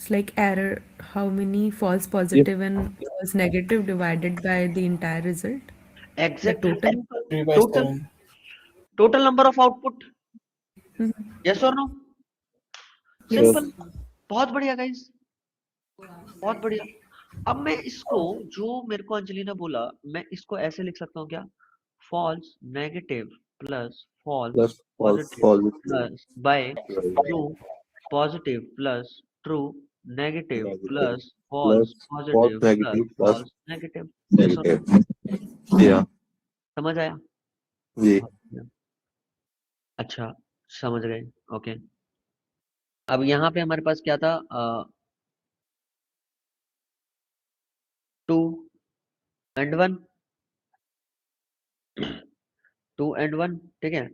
It's like error, how many false positive and false negative divided by the entire result? The exact, total. 3 by total 7. Total number of output, Mhm. Yes और नो, Yes. सिंपल, बहुत बढ़िया गाइस, बहुत बढ़िया। अब मैं इसको, जो मेरे को अंजलि ने बोला, मैं इसको ऐसे लिख सकता हूँ क्या, false negative plus false plus false positive positive, plus by true negative, positive plus true negative plus plus false false positive plus negative plus false negative, negative, yeah, समझ आया, जी, बहुत बढ़िया। अच्छा, समझ गए, ओके। अब यहाँ पे हमारे पास क्या था, 2 एंड 1, 2 एंड 1, ठीक है।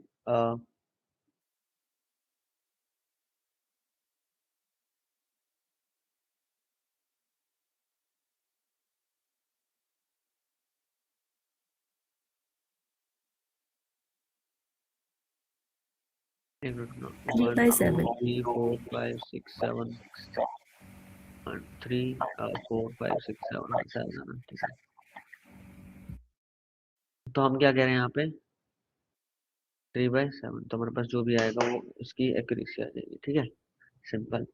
एक मिनट ना, 3 1 by 2 7. 3 4 5 6 7 3 4 5 6 7 7 है ना, ठीक है। तो हम क्या कह रहे हैं यहाँ पे, 3/7, तो हमारे पास जो भी आएगा वो उसकी एक्यूरेसी आ जाएगी, ठीक है, सिंपल।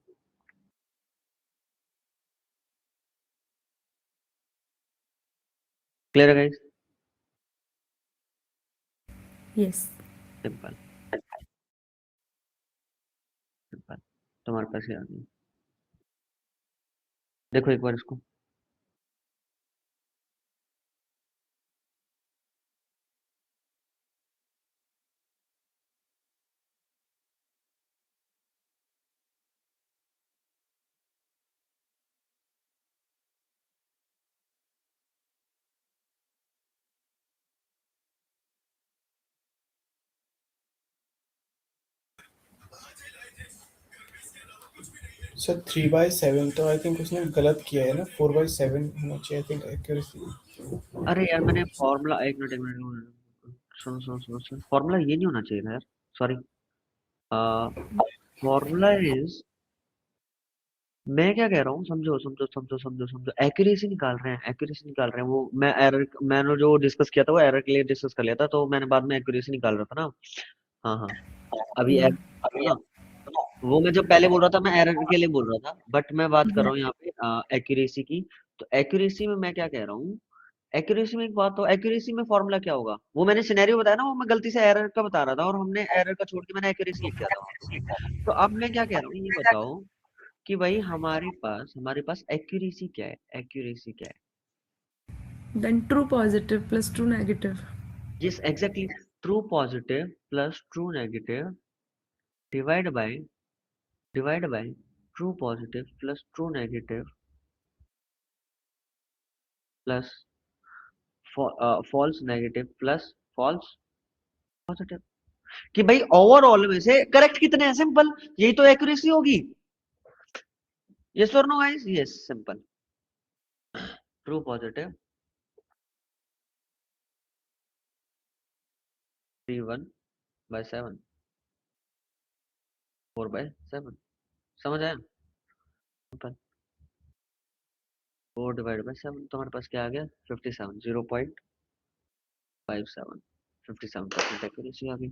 क्लियर है गाइस, Yes. सिंपल सिंपल, तुम्हारे पास ये आ गई, देखो एक बार इसको, सर 3 by 7 तो आई थिंक उसने गलत किया है ना, 4 by 7 होना चाहिए आई थिंक एक्यूरेसी। अरे यार मैंने फॉर्मूला, एक मिनट सुन फॉर्मूला ये नहीं होना चाहिए था यार, सॉरी। फॉर्मूला इज, मैं क्या कह रहा हूँ, समझो, एक्यूरेसी निकाल रहे हैं, एक्यूरेसी निकाल रहे हैं। वो मैं एरर, मैंने जो डिस्कस किया था वो एरर के लिए डिस्कस कर लिया था, तो मैंने बाद में एक्यूरेसी निकाल रहा था ना। हाँ हाँ, अभी Yeah. ना, वो मैं जो पहले बोल रहा था मैं एरर के लिए बोल रहा था, बट मैं बात कर रहा हूँ यहाँ पे एक्यूरेसी की। तो एक्यूरेसी में मैं क्या कह रहा हूँ, एक्यूरेसी में एक बात, तो एक्यूरेसी में फॉर्मूला क्या होगा, वो मैंने सिनेरियो बताया ना, वो मैं गलती से एरर का बता रहा था और हमने एरर का छोड़ के मैंने एक्यूरेसी लिख दिया था वहाँ पे। तो अब मैं क्या कह रहा हूँ, ये बताओ कि भाई हमारे पास एक्यूरेसी क्या है, एक्यूरेसी क्या है। Then true positive plus true negative. Yes exactly, true positive plus true negative divide by true positive plus true negative plus false negative plus false positive. कि भाई ओवरऑल में से करेक्ट कितने हैं, सिंपल, यही तो एक्यूरेसी होगी। यस और no guys, yes simple. True positive 3/1/7, 4/7, समझ आया, सिंपल। 4 डिवाइड बाय 7, तो हमारे पास क्या आ गया, 57, 0.57, 57% एक्यूरेसी आ गई।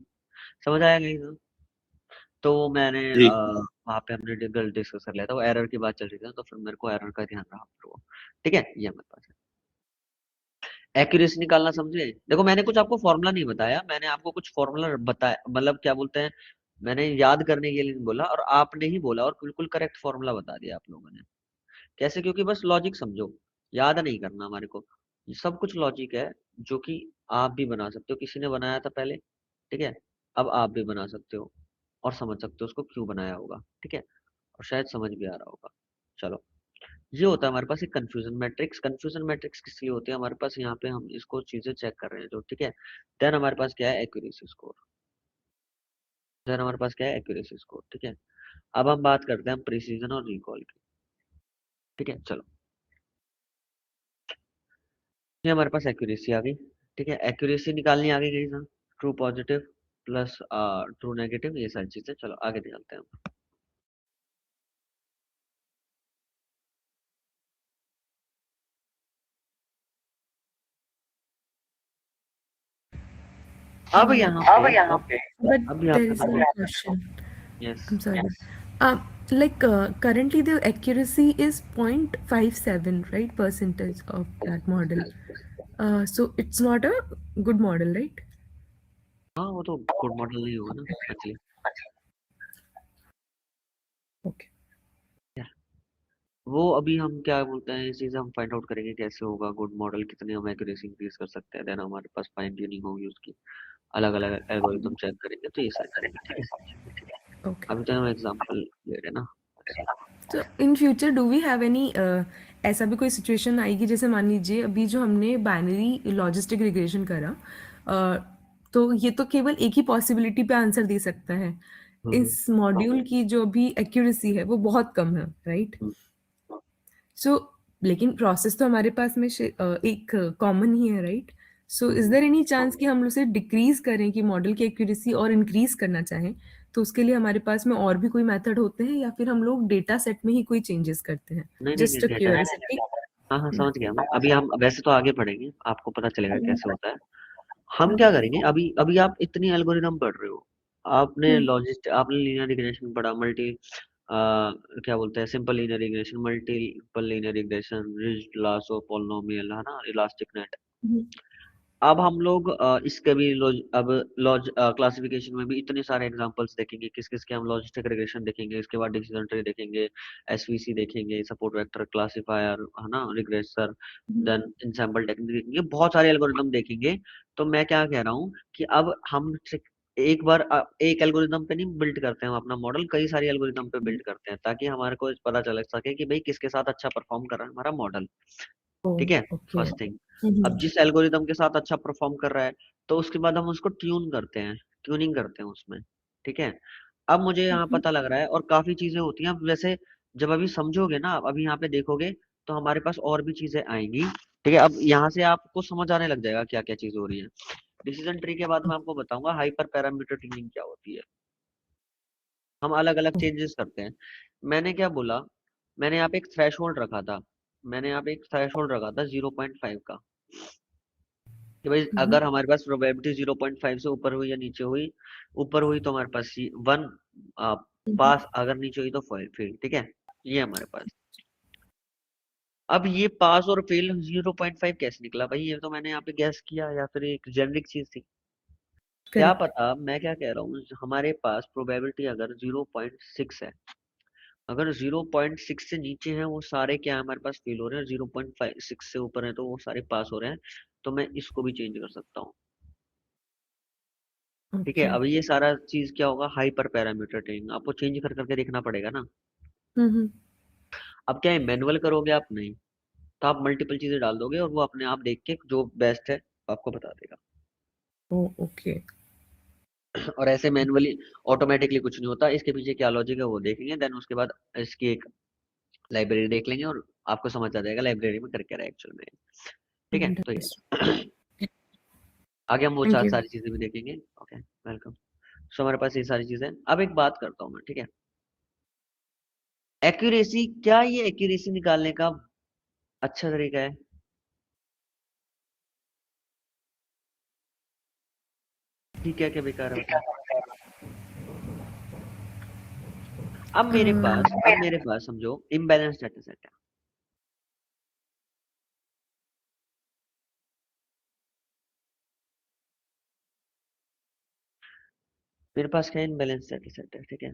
समझ आया गई ना। तो मैंने जी वहां पे हमने गलत डिस्कस कर लिया था, वो एरर की बात चल रही थी ना, तो फिर मेरे को एरर का ध्यान रहा फिर वो। ठीक है, ये हमारे पास है। एक्यूरेसी निकालना समझे। देखो मैंने कुछ आपको फॉर्मूला नहीं बताया, मैंने आपको कुछ फॉर्मूला बताया, मतलब क्या बोलते हैं, मैंने याद करने के लिए नहीं बोला, और आपने ही बोला और बिल्कुल करेक्ट फॉर्मूला बता दिया आप लोगों ने। कैसे, क्योंकि बस लॉजिक समझो, याद नहीं करना हमारे को, ये सब कुछ लॉजिक है जो कि आप भी बना सकते हो, किसी ने बनाया था पहले, ठीक है, अब आप भी बना सकते हो और समझ सकते हो उसको क्यों बनाया होगा, ठीक है, और शायद समझ भी आ रहा होगा। चलो, ये होता है हमारे पास एक कंफ्यूजन मैट्रिक्स। कंफ्यूजन मैट्रिक्स किस लिए होती है हमारे पास, यहाँ पे हम इसको चीजें चेक कर रहे हैं जो, ठीक है। देन हमारे पास क्या है, एक्यूरेसी स्कोर। देन हमारे पास क्या है, एक्यूरेसी स्कोर, ठीक है। अब हम बात करते हैं प्रिसीजन और रिकॉल की, ठीक है। चलो, ये हमारे पास एक्यूरेसी आ गई, ठीक है। एक्यूरेसी निकालनी आ गई ना, true positive plus true negative, ये सारी चीजें। चलो आगे निकलते हैं हम। अब यहाँ पे But अब यहाँ there पे is one question. Yes I'm sorry. Like currently the accuracy is 0.57, right? Percentage of that model. So it's not a good model, right? हाँ, वो तो गुड मॉडल नहीं होगा ना एक्चुअली। Okay. वो अभी हम क्या बोलते हैं, ये चीजें हम फाइंड आउट करेंगे कैसे होगा गुड मॉडल, कितने हम एक्यूरेसी इंक्रीज कर सकते हैं, देन हमारे पास फाइन ट्यूनिंग होगी उसकी, अलग अलग एल्गोरिथम चेक करेंगे, तो ये सारी करेंगे, ठीक है। Okay. अभी तो हम एग्जांपल ले रहे हैं ना। So in future do we have any ऐसा भी कोई सिचुएशन आएगी, जैसे मान लीजिए अभी जो हमने बाइनरी लॉजिस्टिक रिग्रेशन करा, तो ये तो केवल एक ही पॉसिबिलिटी पे आंसर दे सकता है। इस मॉड्यूल की जो भी एक्यूरेसी है वो बहुत कम है, राइट? सो लेकिन प्रोसेस तो हमारे पास में एक कॉमन ही है, right? So is there any chance कि हम उसे डिक्रीज करें, कि मॉडल की एक्यूरेसी और इंक्रीज करना चाहें, तो उसके लिए हमारे पास में और भी कोई मेथड होते हैं, या फिर हम लोग डेटा सेट में ही कोई चेंजेस करते हैं? नहीं नहीं जस्ट नहीं, अ डेटा, क्यूरियोसिटी। हाँ हाँ समझ गया मैं। अभी हम वैसे तो आगे पढ़ेंगे, आपको पता चलेगा कैसे होता है। हम क्या करेंगे, अभी अभी आप इतनी एल्गोरिदम पढ़ रहे हो, आपने लीनियर रिग्रेशन पढ़ा, क्या बोलते हैं, simple linear regression, multiple linear regression, rigid lasso polynomial, है ना, इलास्टिक नेट। अब हम लोग इसके भी लॉज क्लासिफिकेशन में भी इतने सारे एग्जांपल्स देखेंगे, किस किस के हम लॉजिस्टिक रिग्रेशन देखेंगे, इसके बाद डिसीजन ट्री देखेंगे, एसवीसी देखेंगे, सपोर्ट वेक्टर क्लासिफायर, है ना, रिग्रेसर, देन इंसैम्पल टेक्निक देखेंगे, बहुत सारे एल्गोरिदम देखेंगे। तो मैं क्या कह रहा हूँ कि अब हम एक बार एक एल्गोरिदम पे नहीं बिल्ड करते हैं हम अपना मॉडल, कई सारी एल्गोरिदम पे बिल्ड करते हैं, ताकि हमारे को पता चल सके कि भाई किसके साथ अच्छा परफॉर्म कर रहा है हमारा मॉडल, ठीक है, ओके। First thing. अब जिस एल्गोरिदम के साथ अच्छा परफॉर्म कर रहा है, तो उसके बाद हम उसको ट्यून करते हैं, ट्यूनिंग करते हैं उसमें, ठीक है। अब मुझे यहाँ पता लग रहा है, और काफी चीजें होती हैं, अब वैसे जब अभी समझोगे ना, अभी यहाँ पे देखोगे, तो हमारे पास और भी चीजें आएंगी, ठीक है। अब यहाँ से आपको समझ आने लग जाएगा क्या क्या चीज हो रही है। डिसीजन ट्री के बाद मैं आपको बताऊंगा हाइपर पैरामीटर ट्यूनिंग क्या होती है। हम अलग अलग चेंजेस करते हैं। मैंने क्या बोला, मैंने यहाँ पे एक थ्रेशोल्ड रखा था, मैंने यहाँ पे एक थ्रेशोल्ड रखा था 0.5 का, कि भाई अगर हमारे पास प्रोबेबिलिटी 0.5 से ऊपर हुई या नीचे हुई, ऊपर हुई तो हमारे पास 1 पास, अगर नीचे हुई तो फेल। ठीक है, ये हमारे पास। अब ये पास और फेल 0.5 कैसे निकला भाई, ये तो मैंने यहाँ पे गैस किया या फिर एक जेनरिक चीज थी, क्या करेक्ट। पता। मैं क्या कह रहा हूँ, हमारे पास प्रोबेबिलिटी अगर 0.6 है, अगर 0.6 से नीचे है वो सारे क्या है, हमारे पास फेल हो रहे हैं, 0.6 से ऊपर है तो वो सारे पास हो रहे हैं, तो मैं इसको भी चेंज कर सकता हूँ। ठीक है, ओके। अब ये सारा चीज क्या होगा, हाइपर पैरामीटर ट्रेनिंग, आपको चेंज कर करके देखना पड़ेगा ना। हम्म। अब क्या है, मैनुअल करोगे आप नहीं, तो आप मल्टीपल चीजें डाल दोगे और वो अपने आप देख के जो बेस्ट है आपको बता देगा। ओ ओके। और ऐसे मैनुअली ऑटोमेटिकली कुछ नहीं होता, इसके पीछे क्या लॉजिक है वो देखेंगे, देन उसके बाद इसकी एक लाइब्रेरी देख लेंगे और आपको समझ आ जाएगा लाइब्रेरी में कर क्या रहा है एक्चुअल में। ठीक है, तो ये आगे हम वो थैंक चार यू। सारी चीजें भी देखेंगे। Okay, welcome. सो हमारे पास ये सारी चीजें, अब एक बात करता हूँ मैं, ठीक है, एक्यूरेसी, क्या ये एक्यूरेसी निकालने का अच्छा तरीका है? ठीक है, क्या बेकार है बताओ। अब मेरे पास समझो इम्बैलेंस डाटा सेट है, मेरे पास क्या इम्बैलेंस डाटा सेट है, ठीक है,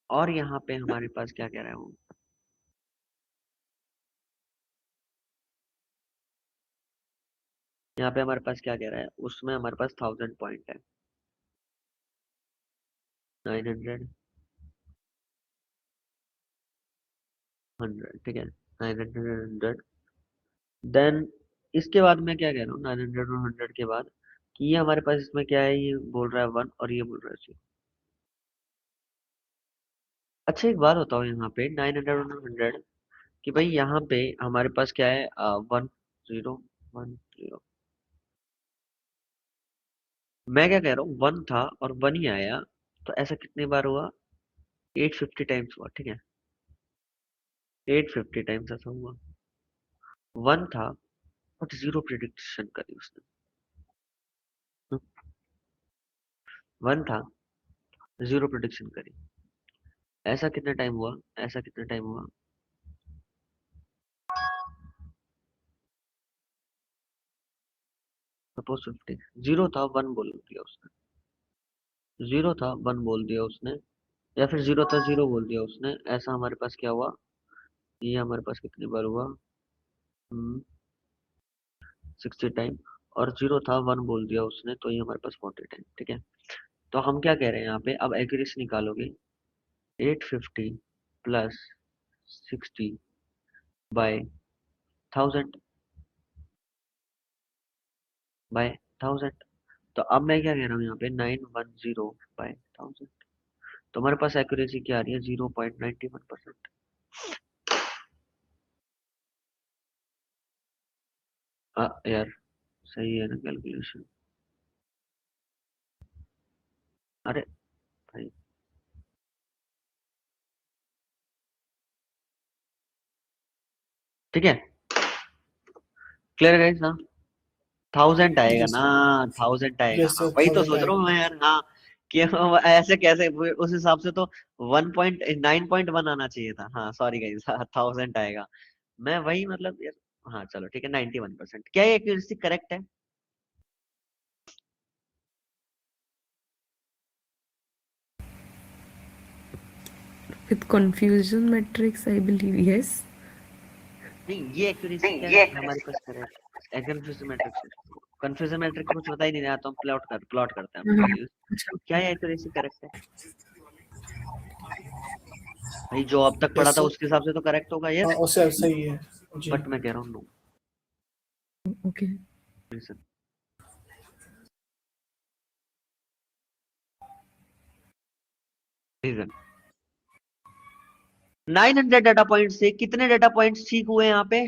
और यहाँ पे हमारे पास क्या कह रहा है वो, यहाँ पे हमारे पास क्या कह रहा है, उसमें हमारे पास 1000 पॉइंट है, 900, 100, ठीक है, 900, 100, देन इसके बाद मैं क्या कह रहा हूँ, 900 और 100 के बाद, कि ये हमारे पास इसमें क्या है, ये बोल रहा है 1 और ये बोल रहा है 0। अच्छा एक बात बताओ, यहाँ पे 900 और 100, कि भाई यहाँ पे हमारे पास क्या है, 1 0 1 0, मैं क्या कह रहा हूँ, 1 था और 1 ही आया, तो ऐसा कितनी बार हुआ, 850 टाइम्स हुआ। ठीक है, 850 टाइम्स ऐसा हुआ, 1 था बट 0 प्रिडिक्शन करी उसने, 1 था 0 प्रिडिक्शन करी, ऐसा कितना टाइम हुआ, ऐसा कितना टाइम हुआ, सपोज 50, 0 था 1 बोल दिया उसने, 0 था 1 बोल दिया उसने, या फिर 0 था 0 बोल दिया उसने, ऐसा हमारे पास क्या हुआ, ये हमारे पास कितनी बार हुआ, 60 टाइम, और 0 था 1 बोल दिया उसने, तो ये हमारे पास 40 टाइम। ठीक है, तो हम क्या कह रहे हैं यहाँ पे, अब एक्यूरेसी निकालोगे, 850 प्लस 60 बाय 1000 तो अब मैं क्या कह रहा हूँ यहाँ पे, 910 बाय 1000, तो हमारे पास एक्यूरेसी क्या आ रही है, 0.91%। यार सही है ना कैलकुलेशन, अरे भाई, ठीक है, क्लियर गाइस ना, 1000 आएगा यस ना, 1000 आएगा यस ना, सर, वही तो 1000 सोच रहा हूँ आएगा। मैं यार, हाँ, कि ऐसे कैसे, उस हिसाब से तो 1.9.1 आना चाहिए था, हाँ सॉरी गाइस, 1000 आएगा, मैं वही मतलब यार, हाँ चलो ठीक है, 91%, क्या ये एक्यूरेसी करेक्ट है? With confusion matrix, I believe yes. नहीं, ये एक्यूरेसी क्या है हमारे पास correct, confusion matrix, confusion matrix कुछ बता ही नहीं रहा, तो हम प्लॉट करते हैं हम वैल्यूज, अच्छा। क्या ये एक्यूरेसी करेक्ट है भाई, जो अब तक पढ़ा यस था सर, उसके हिसाब से तो करेक्ट होगा, हाँ यस, उससे सही है जी। बट मैं कह रहा हूँ no Okay. Reason, reason 900 data point से कितने डाटा पॉइंट्स ठीक हुए यहाँ पे,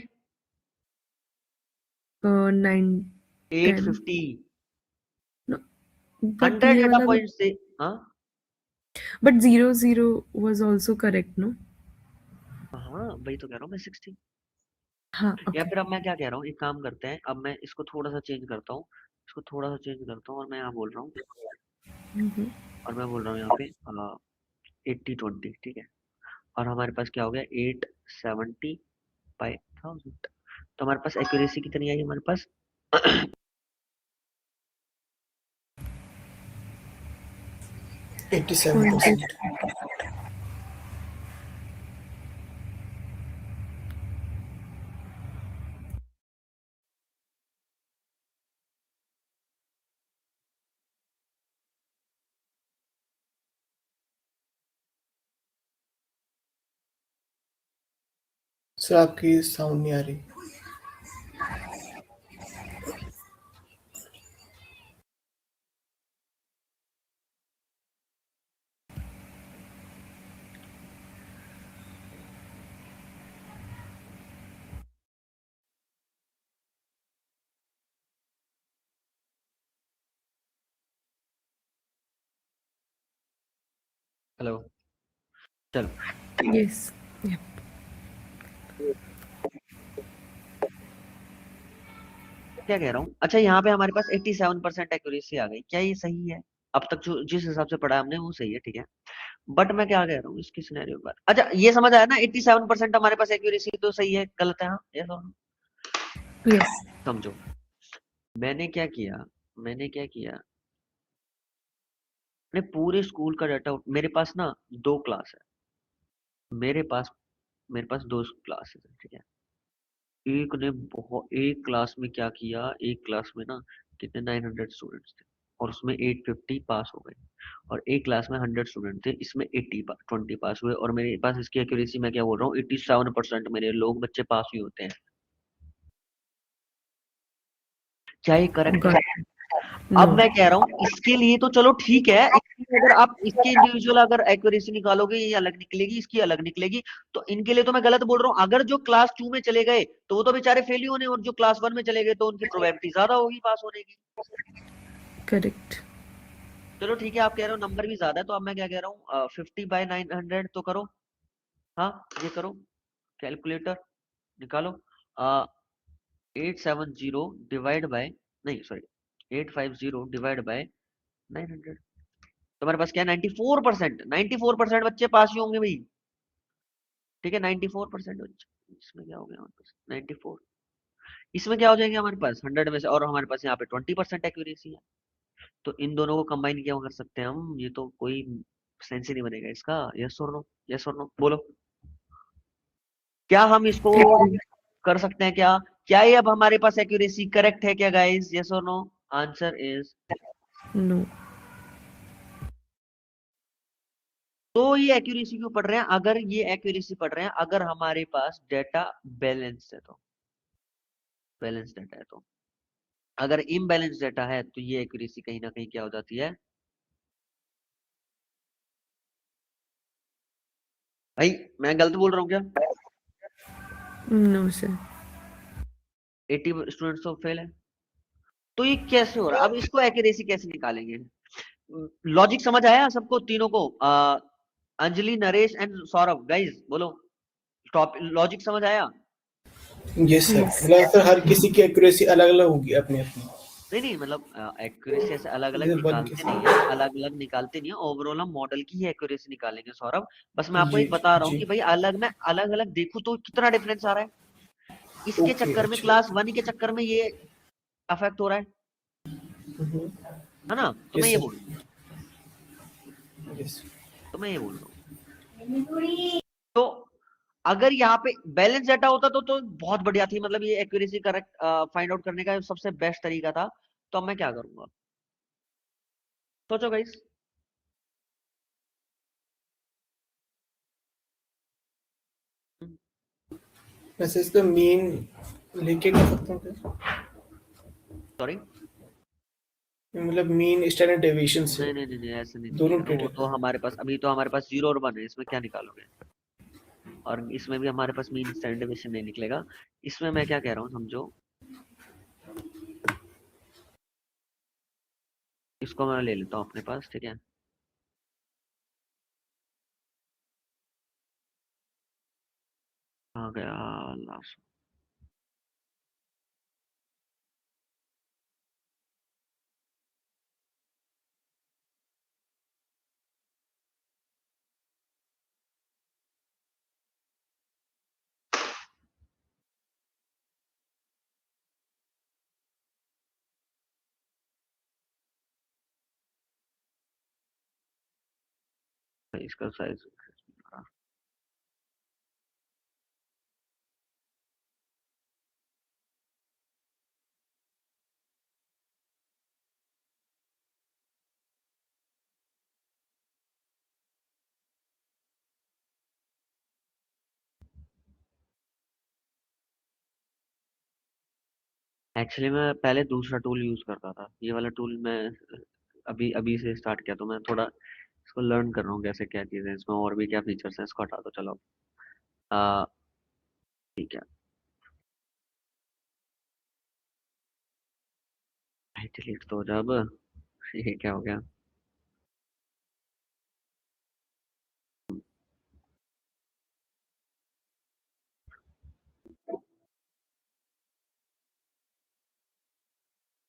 90 850 No, but 100 ये डेटा वाला पॉइंट से हाँ but 00 was also correct, no? हाँ वही तो कह रहा हूँ मैं 60 हाँ, या okay. फिर अब मैं क्या कह रहा हूँ एक काम करते हैं अब मैं इसको थोड़ा सा चेंज करता हूँ इसको थोड़ा सा चेंज करता हूँ और मैं यहाँ बोल रहा हूँ Mhm. और मैं बोल रहा हूँ यहाँ पे 80-20 ठीक है और हमारे पास क्या हो गया 870/1000 तो हमारे पास एक्यूरेसी कितनी आई हमारे पास 87%. सर आपकी साउंड नहीं आ रही. हेलो चलो Yes. Yeah. क्या कह रहा हूँ अच्छा यहाँ पे हमारे पास 87% एक्यूरेसी आ गई क्या ये सही है अब तक जो जिस हिसाब से पढ़ा हमने वो सही है ठीक है बट मैं क्या कह रहा हूँ इसकी सिनेरियो पर अच्छा ये समझ आया ना 87% हमारे पास एक्यूरेसी तो सही है गलत है हाँ ये Yes. समझो मैंने क्या किया अपने पूरे स्कूल का डाटा मेरे पास ना 2 क्लास है मेरे पास मेरे पास 2 क्लासेस है ठीक है एक क्लास में क्या किया एक क्लास में ना कितने 900 स्टूडेंट्स थे और उसमें 850 पास हो गए और एक क्लास में 100 स्टूडेंट थे इसमें 20 पास हुए और मेरे पास इसकी एक्यूरेसी मैं क्या बोल रहा हूँ 87% मेरे लोग बच्चे पास ही होते हैं क्या ये करेक्ट है Got it. अब No. मैं कह रहा हूँ इसके लिए तो चलो ठीक है इसकी अगर आप इसके इंडिविजुअल अगर एक्यूरेसी निकालोगे ये अलग निकलेगी इसकी अलग निकलेगी तो इनके लिए तो मैं गलत बोल रहा हूँ अगर जो क्लास 2 में चले गए तो वो तो बेचारे फेल ही होने और जो क्लास 1 में चले गए तो उनकी प्रोबेबिलिटी ज्यादा होगी पास होने की Correct. चलो ठीक है आप कह रहे हो नंबर भी ज्यादा है तो अब मैं क्या कह रहा हूँ 50/900 तो करो हाँ ये करो कैलकुलेटर निकालो 870 डिवाइड बाय नहीं सॉरी 850 डिवाइड बाय 900 तो हमारे पास क्या है 94% बच्चे पास ही होंगे भाई ठीक है 94% बच्चे इसमें क्या हो गया हमारे पास 94 इसमें क्या हो जाएंगे हमारे पास 100 में से और हमारे पास यहाँ पे 20% एक्यूरेसी है तो इन दोनों को कंबाइन क्या कर सकते हैं हम ये तो कोई सेंस ही नहीं बनेगा इसका यस और नो बोलो क्या हम इसको कर सकते हैं क्या क्या ये अब हमारे पास एक्यूरेसी करेक्ट है क्या गाइस यस और नो आंसर इज No. तो ये एक्यूरेसी क्यों पढ़ रहे हैं अगर ये एक्यूरेसी पढ़ रहे हैं अगर हमारे पास डेटा बैलेंस है तो बैलेंस डेटा है तो अगर इम्बैलेंस डेटा है तो ये एक्यूरेसी कहीं ना कहीं क्या हो जाती है भाई मैं गलत बोल रहा हूँ क्या No, sir. 80 स्टूडेंट्स तो फेल है तो ये कैसे हो रहा है अब इसको एक्यूरेसी कैसे निकालेंगे लॉजिक समझ आया सबको तीनों को अंजलि नरेश एंड सौरभ गाइस बोलो टॉप लॉजिक समझ आया यस सर. Yes. मतलब सर हर किसी की एक्यूरेसी अलग अलग होगी अपनी अपनी. नहीं मतलब एक्यूरेसी ऐसे अलग अलग जैसे वन निकालते किसी. नहीं है अलग अलग निकालते नहीं है ओवरऑल हम मॉडल की ही एक्यूरेसी निकालेंगे सौरभ बस मैं आपको जी एक बता रहा हूँ जी. कि भाई अलग मैं अलग अलग देखूं तो कितना डिफरेंस आ रहा है इसके ओके चक्कर में अच्छा. क्लास 1 के चक्कर में ये अफेक्ट हो रहा है ना तो मैं यस ये सर. बोल रहा हूँ यस. तो मैं ये बोल रहा हूँ तो अगर यहाँ पे बैलेंस डाटा होता तो बहुत बढ़िया थी मतलब ये एक्यूरेसी करेक्ट फाइंड आउट करने का सबसे बेस्ट तरीका था तो अब मैं क्या करूंगा सोचो गाइस वैसे इसका मीन लेके कर सकता हूँ क्या? सॉरी मतलब मीन स्टैंडर्ड डेविएशन से नहीं ऐसे नहीं दोनों चलेगा वो ट्रेड तो है. हमारे पास अभी तो हमारे पास 0 और 1 है इसमें क्या निकालोगे और इसमें भी हमारे पास मीन स्टैंडर्ड डेविएशन नहीं निकलेगा इसमें मैं क्या कह रहा हूँ समझो इसको मैं ले लेता हूँ अपने पास, ठीक है। आ गया लास्ट। इसका साइज एक्चुअली मैं पहले दूसरा टूल यूज करता था, ये वाला टूल मैं अभी अभी से स्टार्ट किया, तो मैं थोड़ा इसको लर्न कर रहा हूँ कैसे क्या चीज़ें हैं इसमें और भी क्या फीचर्स हैं। इसको हटा दो, चलो। आ, ठीक है। डिलीट तो हो जा अब। ये क्या हो गया?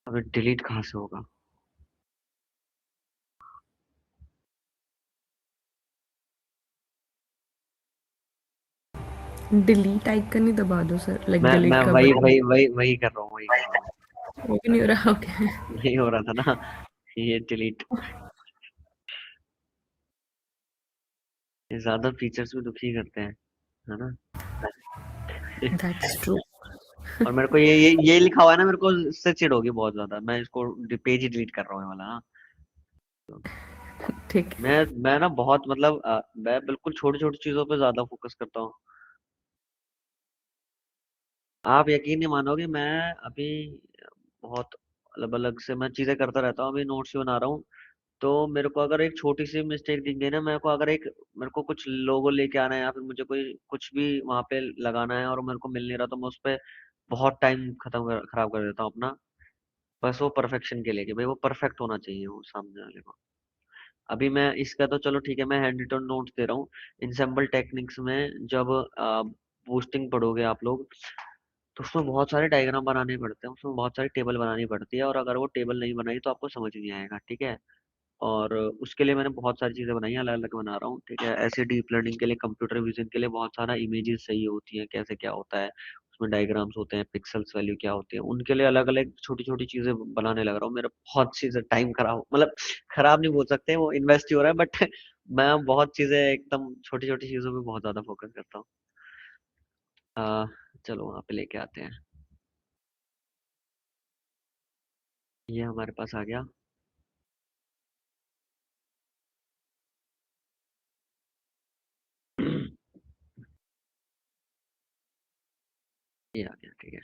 अबे डिलीट कहाँ से होगा? डिलीट आइकन ही दबा दो सर, लाइक मैं डिलीट मैं का वही बटन। वही वही वही कर रहा हूँ, वही कर रहा हूँ। वो भी नहीं हो रहा, ओके। नहीं हो रहा था ना, ये डिलीट। ये ज्यादा फीचर्स भी दुखी करते हैं, है ना। That's true. और मेरे को ये लिखा हुआ है ना, मेरे को इससे चिढ़ होगी बहुत ज्यादा। मैं इसको पेज ही डिलीट कर रहा हूँ, ये वाला ना। ठीक है। मैं ना बहुत मतलब मैं बिल्कुल छोटी छोटी चीजों पे ज्यादा फोकस करता हूँ। आप यकीन नहीं मानोगे, मैं अभी बहुत अलग अलग से मैं चीजें करता रहता हूँ। अभी नोट्स भी बना रहा हूँ, तो मेरे को अगर एक छोटी सी मिस्टेक दिख गई ना, मेरे को कुछ लोगो लेके आना है या फिर मुझे कोई कुछ भी वहां पे लगाना है और मेरे को मिल नहीं रहा, तो मैं उस पे बहुत टाइम खराब कर देता हूँ अपना। बस वो परफेक्शन के लिए कि भाई वो परफेक्ट होना चाहिए वो सामने वाले को। अभी मैं इसका तो चलो ठीक है, मैं हैंड रिटन नोट्स दे रहा हूँ। इंसेंबल टेक्निक्स में जब बूस्टिंग पढ़ोगे आप लोग, तो उसमें बहुत सारे डायग्राम बनाने पड़ते हैं, उसमें बहुत सारी टेबल बनानी पड़ती है, और अगर वो टेबल नहीं बनाई तो आपको समझ नहीं आएगा, ठीक है। और उसके लिए मैंने बहुत सारी चीजें बनाई हैं, अलग अलग बना रहा हूँ, ठीक है। ऐसे डीप लर्निंग के लिए, कंप्यूटर विजन के लिए बहुत सारा इमेजेस चाहिए होती हैं, कैसे क्या होता है उसमें, डायग्राम्स होते हैं, पिक्सल्स वैल्यू क्या होती है, उनके लिए अलग अलग छोटी छोटी चीजें बनाने लग रहा हूँ। मेरा बहुत चीजें टाइम खराब, मतलब खराब नहीं बोल सकते, वो इन्वेस्ट ही हो रहा है, बट मैं बहुत चीजें एकदम छोटी छोटी चीजों पे बहुत ज्यादा फोकस करता हूँ। आ, चलो वहां पे लेके आते हैं। ये हमारे पास आ गया। ये आ गया, ठीक है।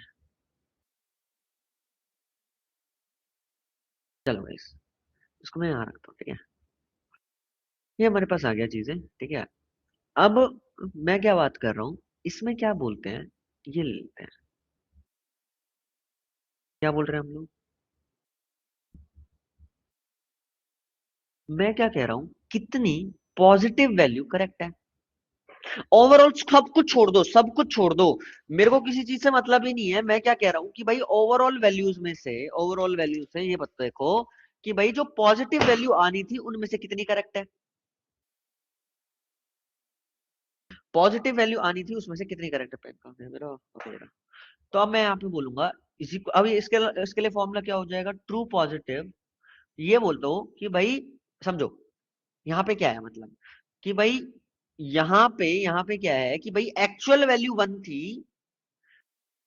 चलो गाइस, इसको मैं यहाँ रखता हूँ, ठीक है। ये हमारे पास आ गया चीजें, ठीक है। अब मैं क्या बात कर रहा हूँ, इसमें क्या बोलते हैं, ये ले लेते हैं। क्या बोल रहे हैं हम लोग? मैं क्या कह रहा हूँ, कितनी पॉजिटिव वैल्यू करेक्ट है। ओवरऑल सब कुछ छोड़ दो, सब कुछ छोड़ दो, मेरे को किसी चीज से मतलब ही नहीं है। मैं क्या कह रहा हूँ कि भाई ओवरऑल वैल्यूज से ये बता देखो कि भाई जो पॉजिटिव वैल्यू आनी थी उनमें से कितनी करेक्ट है। पॉजिटिव वैल्यू आनी थी उसमें से कितनी करेक्ट है। पेन कहाँ है मेरा? ओके, मेरा। तो अब मैं यहाँ पे बोलूंगा इसी को, अभी इसके लिए फॉर्मूला क्या हो जाएगा, ट्रू पॉजिटिव। ये बोलता हूँ कि भाई समझो, यहाँ पे क्या है मतलब कि भाई यहाँ पे क्या है कि भाई एक्चुअल वैल्यू 1 थी।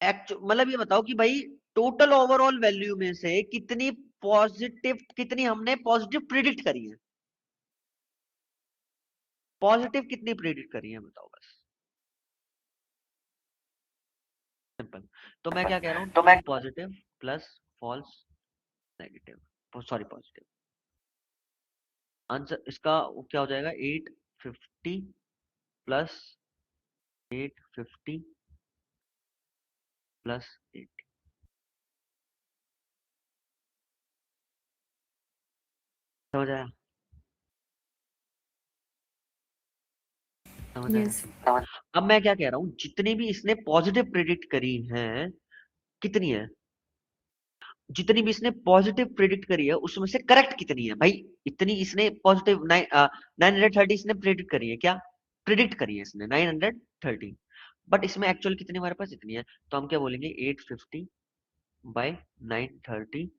मतलब ये बताओ कि भाई टोटल ओवरऑल वैल्यू में से कितनी हमने पॉजिटिव प्रिडिक्ट करी है, पॉजिटिव कितनी प्रिडिक्ट करी है बताओ बस, सिंपल। तो मैं क्या कह रहा हूँ, true positive plus false negative, sorry positive. Answer इसका वो क्या हो जाएगा, 850 प्लस 850 प्लस 8। समझ आया? समझ आया? यस। अब मैं क्या कह रहा हूँ, जितनी भी इसने पॉजिटिव प्रेडिक्ट करी हैं, कितनी है, जितनी भी इसने पॉजिटिव प्रेडिक्ट करी है उसमें से करेक्ट कितनी है भाई? इतनी इसने पॉजिटिव 930 इसने प्रेडिक्ट करी है, क्या प्रेडिक्ट करी है इसने 930, बट इसमें एक्चुअल कितनी हमारे पास इतनी है, तो हम क्या बोलेंगे 850 बाय 930,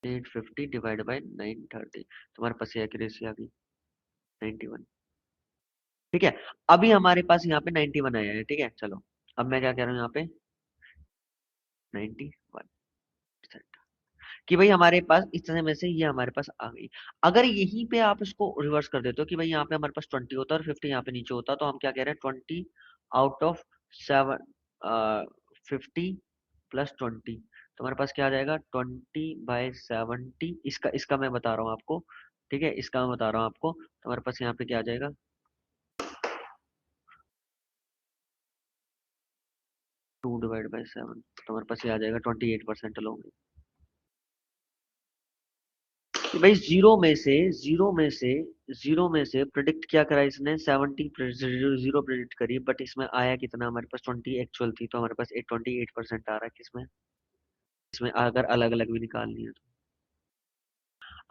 850 डिवाइड बाय 930, तुम्हारे पास एक्यूरेसी आ गई 91। ठीक है, अभी हमारे पास यहाँ पे 91 आया है। ठीक है, चलो अब मैं क्या कह रहा हूँ यहाँ पे 91% कि भाई हमारे पास इस तरह में से ये हमारे पास आ गई। अगर यहीं पे आप इसको रिवर्स कर देते हो कि भाई यहाँ पे हमारे पास 20 होता और 50 यहाँ पे नीचे होता, तो हम क्या कह रहे हैं 20 आउट ऑफ 7 50 प्लस 20, तो हमारे पास क्या आ जाएगा 20/70। इसका मैं बता रहा हूँ आपको, ठीक है, इसका मैं बता रहा हूँ आपको, तो हमारे पास यहाँ पे क्या आ जाएगा 2/7, तो हमारे पास ये आ जाएगा 28% लोग। कि भाई जीरो में से प्रिडिक्ट क्या करा इसने 70, जीरो प्रिडिक्ट करी, बट इसमें आया कितना, हमारे पास 20 एक्चुअल थी, तो हमारे पास 28% आ रहा है किसमें, इसमें अगर अलग अलग भी निकालनी है तो।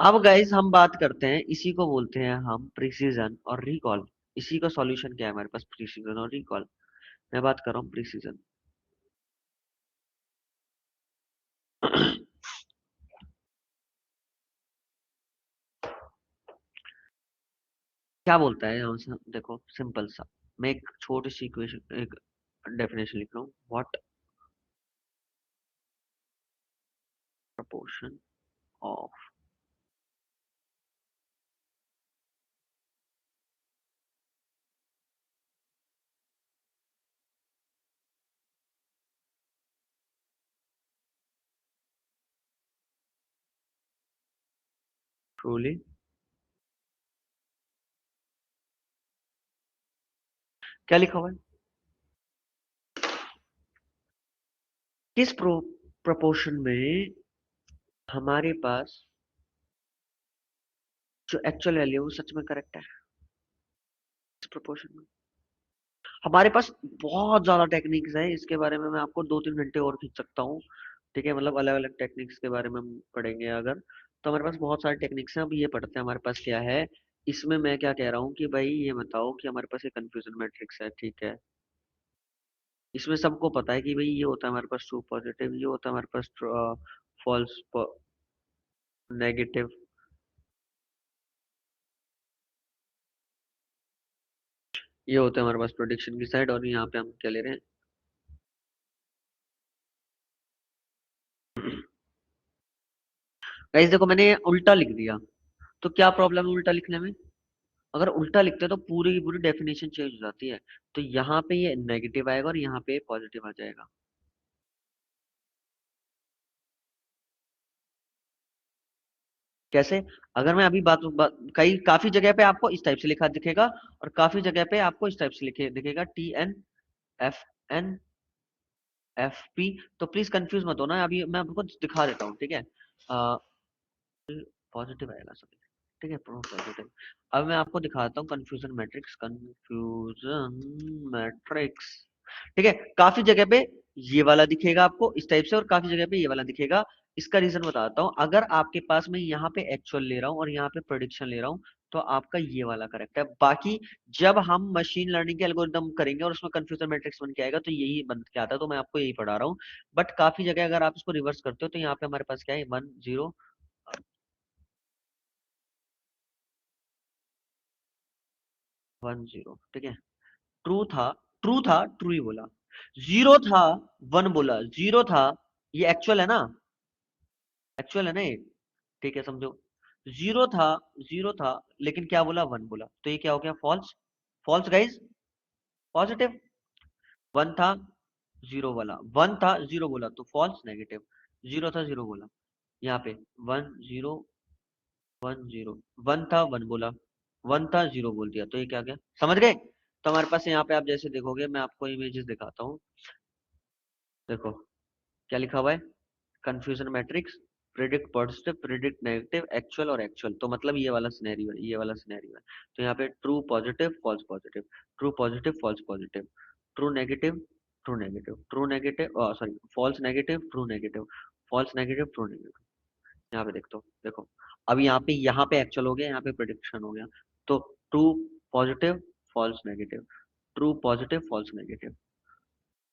अब गाइस हम बात करते हैं, इसी को बोलते हैं हम प्रिसीजन और रिकॉल। इसी का सॉल्यूशन क्या है हमारे पास, प्रिसीजन और रिकॉल। मैं बात कर रहा हूँ प्रिसीजन। क्या बोलता है यहाँ से, देखो सिंपल सा, मैं एक छोटी सी इक्वेशन, एक डेफिनेशन लिख रहा हूँ, व्हाट proportion of truly क्या लिखा हुआ है, किस प्रोपोर्शन में हमारे पास जो एक्चुअल वैल्यू है वो सच में करेक्ट है, इस प्रोपोर्शन में। हमारे पास बहुत ज्यादा टेक्निक्स है, इसके बारे में मैं आपको 2-3 घंटे और खींच सकता हूँ। ठीक है, मतलब अलग अलग टेक्निक्स के बारे में हम पढ़ेंगे अगर, तो हमारे पास बहुत सारे टेक्निक्स हैं। अब ये पढ़ते हैं हमारे पास क्या है इसमें। मैं क्या कह रहा हूँ कि भाई ये बताओ कि हमारे पास एक कंफ्यूजन मैट्रिक्स है, ठीक है, इसमें सबको पता है कि भाई ये होता है हमारे पास ट्रू पॉजिटिव, ये होता है हमारे पास फॉल्स नेगेटिव, ये होता है हमारे पास प्रोडिक्शन की साइड, और यहाँ पे हम क्या ले रहे हैं गाइस देखो मैंने उल्टा लिख दिया, तो क्या प्रॉब्लम है उल्टा लिखने में, अगर उल्टा लिखते हैं तो पूरी की पूरी डेफिनेशन चेंज हो जाती है, तो यहाँ पे ये नेगेटिव आएगा और यहाँ पे पॉजिटिव आ जाएगा। कैसे, अगर मैं अभी कई काफी जगह पे आपको इस टाइप से लिखा दिखेगा और काफी जगह पे आपको इस टाइप से लिखे दिखेगा TNFNFP, तो प्लीज कंफ्यूज मत होना, अभी मैं आपको दिखा देता हूँ, ठीक है, पॉजिटिव आएगा सभी, ठीक है, प्रो पॉजिटिव। अब मैं आपको दिखाता हूँ कंफ्यूजन मैट्रिक्स, ठीक है, काफी जगह पे ये वाला दिखेगा आपको इस टाइप से और काफी जगह पे ये वाला दिखेगा। इसका रीजन बताता हूँ, अगर आपके पास मैं यहाँ पे एक्चुअल ले रहा हूँ और यहाँ पे प्रेडिक्शन ले रहा हूँ, तो आपका ये वाला करेक्ट है। बाकी जब हम मशीन लर्निंग के एल्गोरिदम करेंगे और उसमें कंफ्यूजन मैट्रिक्स बन के आएगा तो यही बन के आता है, तो मैं आपको यही पढ़ा रहा हूँ। बट काफी जगह अगर आप इसको रिवर्स करते हो तो यहाँ पे हमारे पास क्या है 1010, ठीक है, ट्रू था, ट्रू ही बोला, जीरो था, वन बोला, जीरो था, ये एक्चुअल है ना ये, ठीक है समझो, जीरो था, जीरो था, लेकिन क्या बोला, वन बोला, तो ये क्या हो गया false, false guys, positive, one था, जीरो बोला, वन था, जीरो बोला, तो फॉल्स नेगेटिव, जीरो था, जीरो बोला, यहाँ पे 10 वन था, वन बोला, वन था, जीरो बोल दिया, तो ये क्या गया, समझ गए? तो हमारे पास यहाँ पे आप जैसे देखोगे, मैं आपको इमेजेस दिखाता हूँ, देखो क्या लिखा हुआ है, confusion matrix, predict positive, predict negative, actual और एक्चुअल। तो मतलब ये वाला सिनेरियो है, ये वाला सिनेरियो है। तो यहाँ पे true positive false positive, true positive false positive, true negative true negative, true negative sorry false negative true negative, false negative true negative. यहाँ पे देखो अब यहाँ पे एक्चुअल हो गया, यहाँ पे प्रिडिक्शन हो गया। तो true positive false negative, true positive false negative,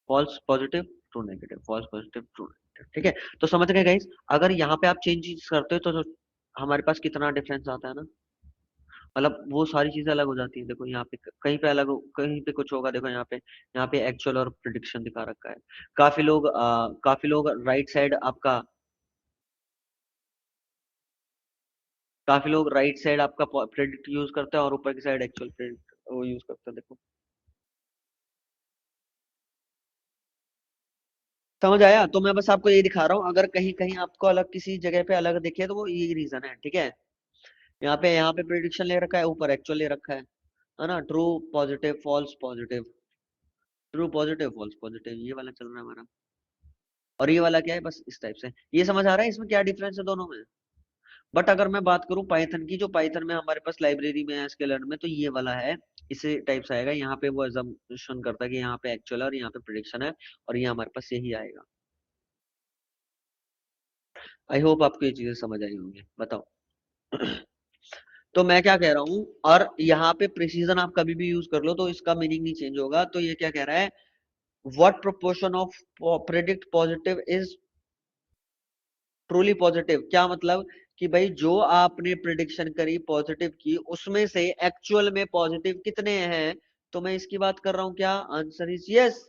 false positive true negative, false positive true negative. ठीक है, तो समझ गए गाइस। अगर यहाँ पे आप चेंज करते हो तो हमारे पास कितना डिफरेंस आता है ना, मतलब वो सारी चीजें अलग हो जाती है। देखो यहाँ पे कहीं पे अलग कहीं पे कुछ होगा। देखो यहाँ पे एक्चुअल और प्रिडिक्शन दिखा रखा है। काफी लोग राइट साइड आपका काफी लोग राइट साइड आपका प्रेडिक्ट यूज करते हैं और ऊपर की साइड एक्चुअल प्रेडिक्ट वो यूज करते हैं। देखो समझ आया। तो मैं बस आपको ये दिखा रहा हूँ, अगर कहीं कहीं आपको अलग किसी जगह पे अलग दिखे तो वो यही रीजन है। ठीक है, यहाँ पे प्रेडिक्शन ले रखा है, ऊपर एक्चुअल ले रखा है ना। True positive false positive, true positive false positive, ये वाला चल रहा है हमारा। और ये वाला क्या है, बस इस टाइप से। ये समझ आ रहा है इसमें क्या डिफरेंस है दोनों में। बट अगर मैं बात करूं पाइथन की, जो पाइथन में हमारे पास लाइब्रेरी में है स्केलर में, तो ये वाला है इसी टाइप से आएगा। यहाँ पे वो अजम्पशन करता है कि यहाँ पे एक्चुअल है और यहाँ पे प्रिडिक्शन है, और ये हमारे पास यही आएगा। आई होप आपको ये चीजें समझ आई होंगी। बताओ तो मैं क्या कह रहा हूँ, और यहाँ पे प्रिसीजन आप कभी भी यूज कर लो तो इसका मीनिंग नहीं चेंज होगा। तो ये क्या कह रहा है, what proportion of predict positive is truly positive. क्या मतलब कि भाई जो आपने प्रिडिक्शन करी पॉजिटिव की, उसमें से एक्चुअल में पॉजिटिव कितने हैं। तो मैं इसकी बात कर रहा हूं, क्या आंसर इज यस।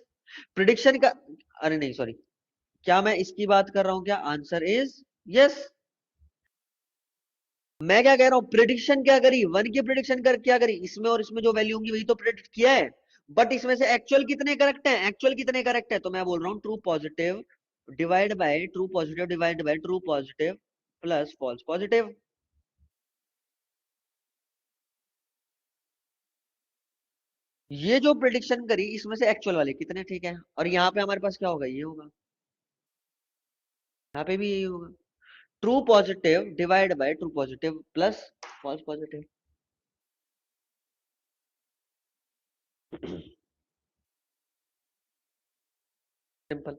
प्रिडिक्शन का अरे नहीं सॉरी, क्या मैं इसकी बात कर रहा हूं, क्या आंसर इज यस। मैं क्या कह रहा हूं, प्रिडिक्शन क्या करी, वन की प्रिडिक्शन कर क्या करी, इसमें और इसमें जो वैल्यू होंगी वही तो प्रिडिक्ट किया है। बट इसमें से एक्चुअल कितने करेक्ट है, एक्चुअल कितने करेक्ट है। तो मैं बोल रहा हूँ true positive divide by true positive divide by true positive plus false positive. ये जो प्रिडिक्शन करी इसमें से एक्चुअल वाले कितने ठीक है, और यहाँ पे हमारे पास क्या होगा, ये होगा, यहाँ पे भी यही होगा। True positive divide by true positive plus false positive. Simple,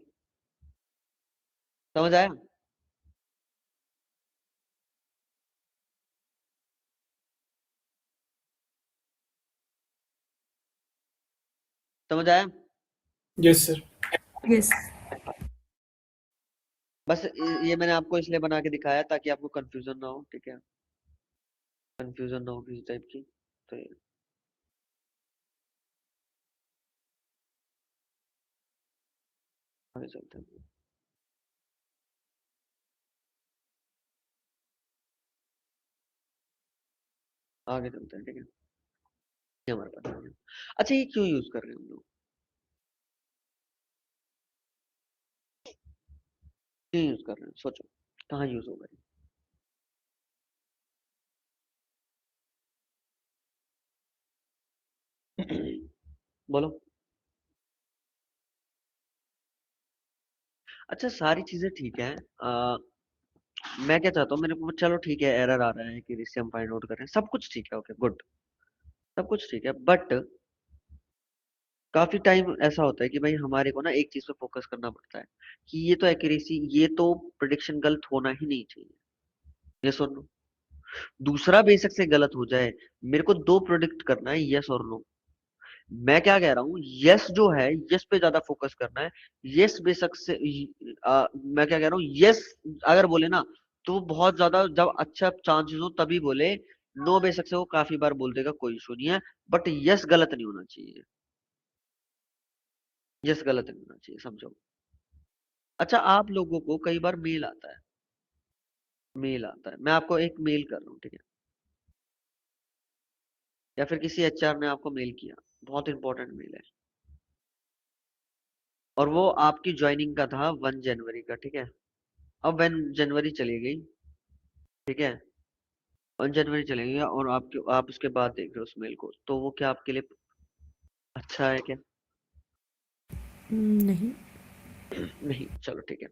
समझ आया। समझ आया। Yes sir. यस। बस ये मैंने आपको इसलिए बना के दिखाया ताकि आपको कंफ्यूजन ना हो। ठीक है, कंफ्यूजन ना हो किसी टाइप की। तो आगे चलते हैं, आगे चलते हैं। ठीक है, ये हमारे पास आ गया। अच्छा ये क्यों यूज कर रहे हैं हम लोग, क्यों यूज कर रहे हैं, सोचो कहाँ यूज होगा ये? बोलो। अच्छा सारी चीजें ठीक है। मैं क्या चाहता हूँ, मेरे को चलो ठीक है एरर आ रहा है कि जिससे हम फाइंड आउट कर रहे हैं, सब कुछ ठीक है, ओके गुड, सब कुछ ठीक है। बट काफी टाइम ऐसा होता है कि भाई हमारे को ना एक चीज पे फोकस करना पड़ता है कि ये तो एक्यूरेसी, ये तो प्रिडिक्शन गलत होना ही नहीं चाहिए। यस और नो, दूसरा बेशक से गलत हो जाए, मेरे को दो प्रोडिक्ट करना है, यस और नो। मैं क्या कह रहा हूँ, यस जो है यस पे ज्यादा फोकस करना है। यस बेशक से मैं क्या कह रहा हूँ, यस अगर बोले ना तो बहुत ज्यादा जब अच्छा चांसेस हो तभी बोले। नो बेशक से वो काफी बार बोल देगा, कोई इशू नहीं है। बट यस गलत नहीं होना चाहिए, यस गलत नहीं होना चाहिए, समझो। अच्छा आप लोगों को कई बार मेल आता है, मेल आता है, मैं आपको एक मेल कर रहा हूँ, ठीक है, या फिर किसी एचआर ने आपको मेल किया, बहुत इंपॉर्टेंट मेल है, और वो आपकी ज्वाइनिंग का था 1 जनवरी का। ठीक है, अब 1 जनवरी चली गई, ठीक है, 1 जनवरी चली गई और आप उसके बाद देख रहे हो उस मेल को, तो वो क्या आपके लिए अच्छा है क्या? नहीं। नहीं, चलो ठीक है।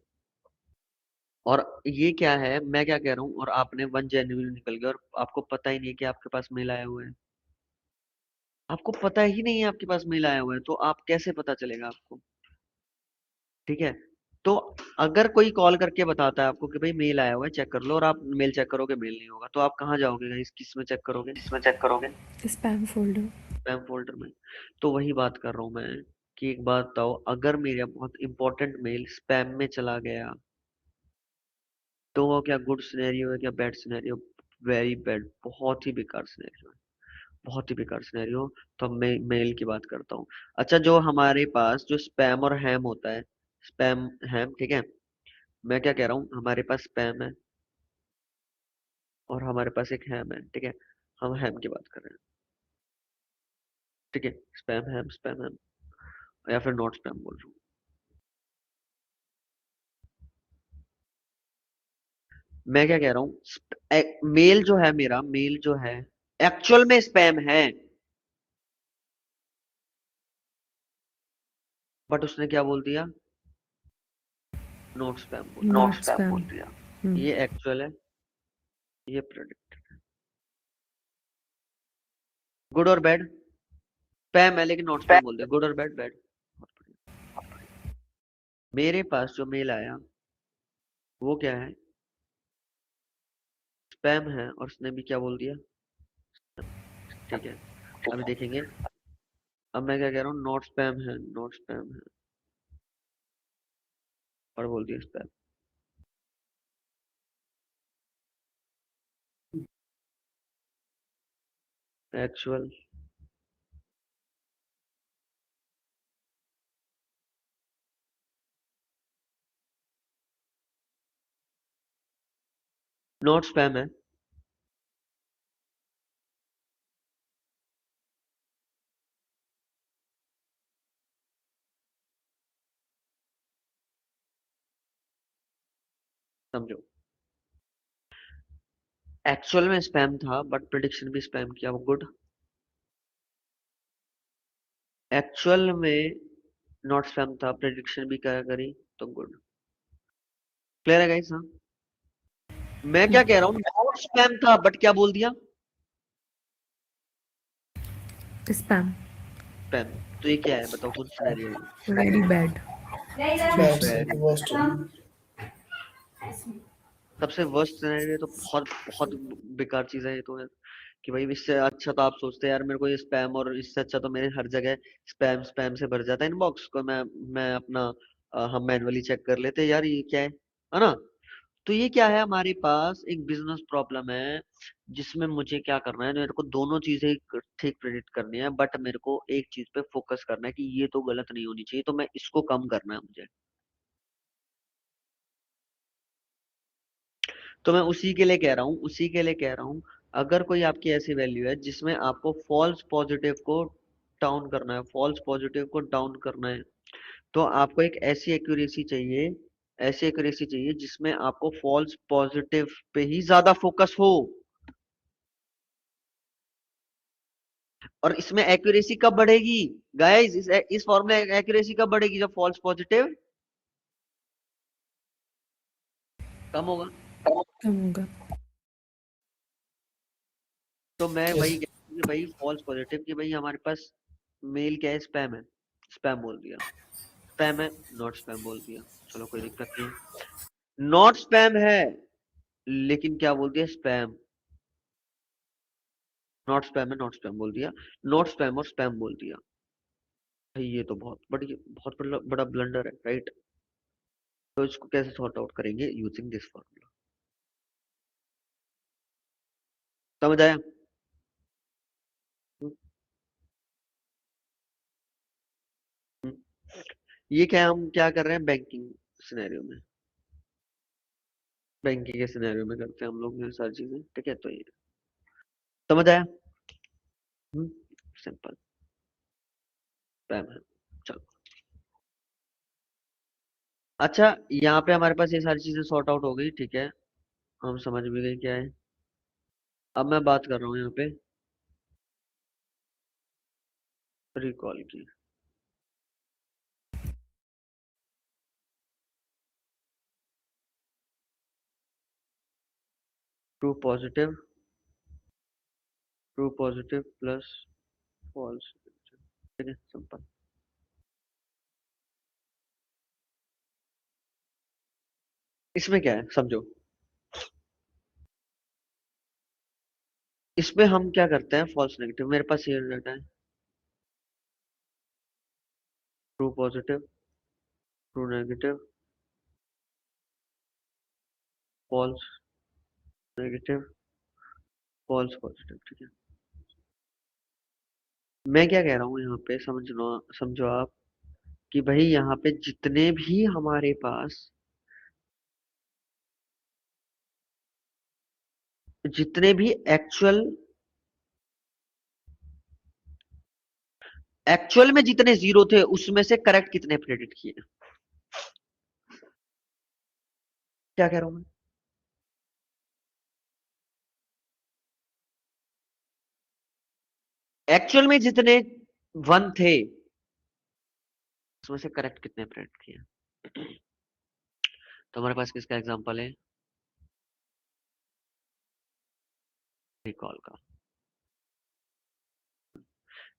और ये क्या है, मैं क्या कह रहा हूँ, और आपने 1 जनवरी निकल गया और आपको पता ही नहीं कि आपके पास मेल आए हुए हैं, आपको पता ही नहीं है आपके पास मेल आया हुआ है, तो आप कैसे पता चलेगा आपको? ठीक है, तो अगर कोई कॉल करके बताता है आपको कि भाई मेल आया हुआ है चेक कर लो, और आप मेल चेक करोगे मेल नहीं होगा, तो आप कहाँ जाओगे गाइस, किस में चेक करोगे? Spam folder. स्पैम फोल्डर में। तो वही बात कर रहा हूँ मैं, कि एक बात बताओ, अगर मेरा बहुत इंपॉर्टेंट मेल स्पैम में चला गया, तो वो क्या गुड सिनेरियो है, क्या बैड सिनेरियो? वेरी बैड, बहुत ही बेकार सिनेरियो है, बहुत ही बेकार सिनेरियो। तो अब मैं मेल की बात करता हूँ। अच्छा, जो हमारे पास जो स्पैम और हैम होता है, स्पैम हैम, ठीक है, मैं क्या कह रहा हूँ, हमारे पास स्पैम है और हमारे पास एक हैम है, ठीक है, हम हैम की बात कर रहे हैं, ठीक है, स्पैम हैम, या फिर नॉट स्पैम बोल रहा हूँ। मैं क्या कह रहा हूँ, मेल जो है, मेरा मेल जो है एक्चुअल में स्पैम है, बट उसने क्या बोल दिया, नॉट स्पैम बोल दिया। Not spam. ये एक्चुअल है, ये प्रेडिक्ट। गुड और बैड, स्पैम है लेकिन नॉट स्पैम बोल दिया, गुड और बैड, बैड। मेरे पास जो मेल आया वो क्या है, स्पैम है, और उसने भी क्या बोल दिया, ठीक है। अभी देखेंगे, अब मैं क्या कह रहा हूँ, नॉट स्पैम है, नॉट स्पैम है, और बोल दिया स्पैम। एक्चुअल, नॉट स्पैम है, समझो। एक्चुअल में स्पैम था बट प्रिडिक्शन भी स्पैम किया, वो गुड। एक्चुअल में नॉट स्पैम था, प्रिडिक्शन भी क्या करी, तो गुड। क्लियर है गाइस? हाँ, मैं क्या कह रहा हूँ, नॉट स्पैम था बट क्या बोल दिया, स्पैम। स्पैम। तो ये क्या है बताओ, कौन सिनेरियो है? Very bad. बैड से वेरी, वर्स्ट। सबसे वर्स्ट सिनेरियो तो बहुत बहुत बेकार चीज है ये तो, है कि भाई इससे अच्छा तो आप सोचते हैं यार, मेरे को ये स्पैम, और इससे अच्छा तो मेरे हर जगह स्पैम स्पैम से भर जाता है इनबॉक्स को, मैं अपना हम मैनुअली चेक कर लेते हैं यार, ये क्या है ना? तो ये क्या है, हमारे पास एक बिजनेस प्रॉब्लम है, जिसमें मुझे क्या करना है, मेरे को दोनों चीजें ठीक प्रेडिक्ट करनी है, बट मेरे को एक चीज पे फोकस करना है कि ये तो गलत नहीं होनी चाहिए, तो मैं इसको कम करना है मुझे। तो मैं उसी के लिए कह रहा हूँ, उसी के लिए कह रहा हूँ, अगर कोई आपकी ऐसी वैल्यू है जिसमें आपको फॉल्स पॉजिटिव को डाउन करना है, फॉल्स पॉजिटिव को डाउन करना है, तो आपको एक ऐसी एक्यूरेसी चाहिए, ऐसी एक्यूरेसी चाहिए जिसमें आपको फॉल्स पॉजिटिव पे ही ज्यादा फोकस हो। और इसमें एक्यूरेसी कब बढ़ेगी गाइस, इस फॉर्मूले में एक्यूरेसी कब बढ़ेगी, जब फॉल्स पॉजिटिव कम होगा। कम होगा। तो मैं यस। वही कहता हूँ कि भाई फॉल्स पॉजिटिव, कि भाई हमारे पास मेल क्या है, स्पैम है, स्पैम बोल दिया, स्पैम है, नॉट स्पैम बोल दिया, चलो कोई दिक्कत नहीं है। नॉट स्पैम है लेकिन क्या बोल दिया, स्पैम। नॉट स्पैम है, नॉट स्पैम बोल दिया, नॉट स्पैम और स्पैम बोल दिया। भाई ये तो बहुत बड़ा ब्लंडर है, राइट? तो इसको कैसे सॉर्ट आउट करेंगे, यूजिंग दिस फॉर्मूला। समझ आया? हम्म, हम्म। ये क्या, हम क्या कर रहे हैं बैंकिंग सिनेरियो में, बैंकिंग के सिनेरियो में करते हैं हम लोग ये सारी चीजें, ठीक है? तो ये समझ आया? सिंपल, स्पैम है। चलो, अच्छा, यहाँ पे हमारे पास ये सारी चीजें सॉर्ट आउट हो गई, ठीक है, हम समझ भी गए क्या है। अब मैं बात कर रहा हूँ यहाँ पे रिकॉल की। ट्रू पॉजिटिव प्लस फॉल्स, ठीक है, सिंपल। इसमें क्या है समझो, इसमें हम क्या करते हैं, फॉल्स नेगेटिव, मेरे पास ये डाटा है, true positive, true negative, false negative, false positive, ठीक है। मैं क्या कह रहा हूँ यहाँ पे, समझो आप कि भाई यहाँ पे जितने भी हमारे पास जितने भी एक्चुअल में जितने जीरो थे उसमें से करेक्ट कितने प्रेडिक्ट किए, क्या कह रहा हूं मैं? एक्चुअल में जितने वन थे उसमें से करेक्ट कितने प्रेडिक्ट किए। तो हमारे पास किसका एग्जांपल है, रिकॉल का।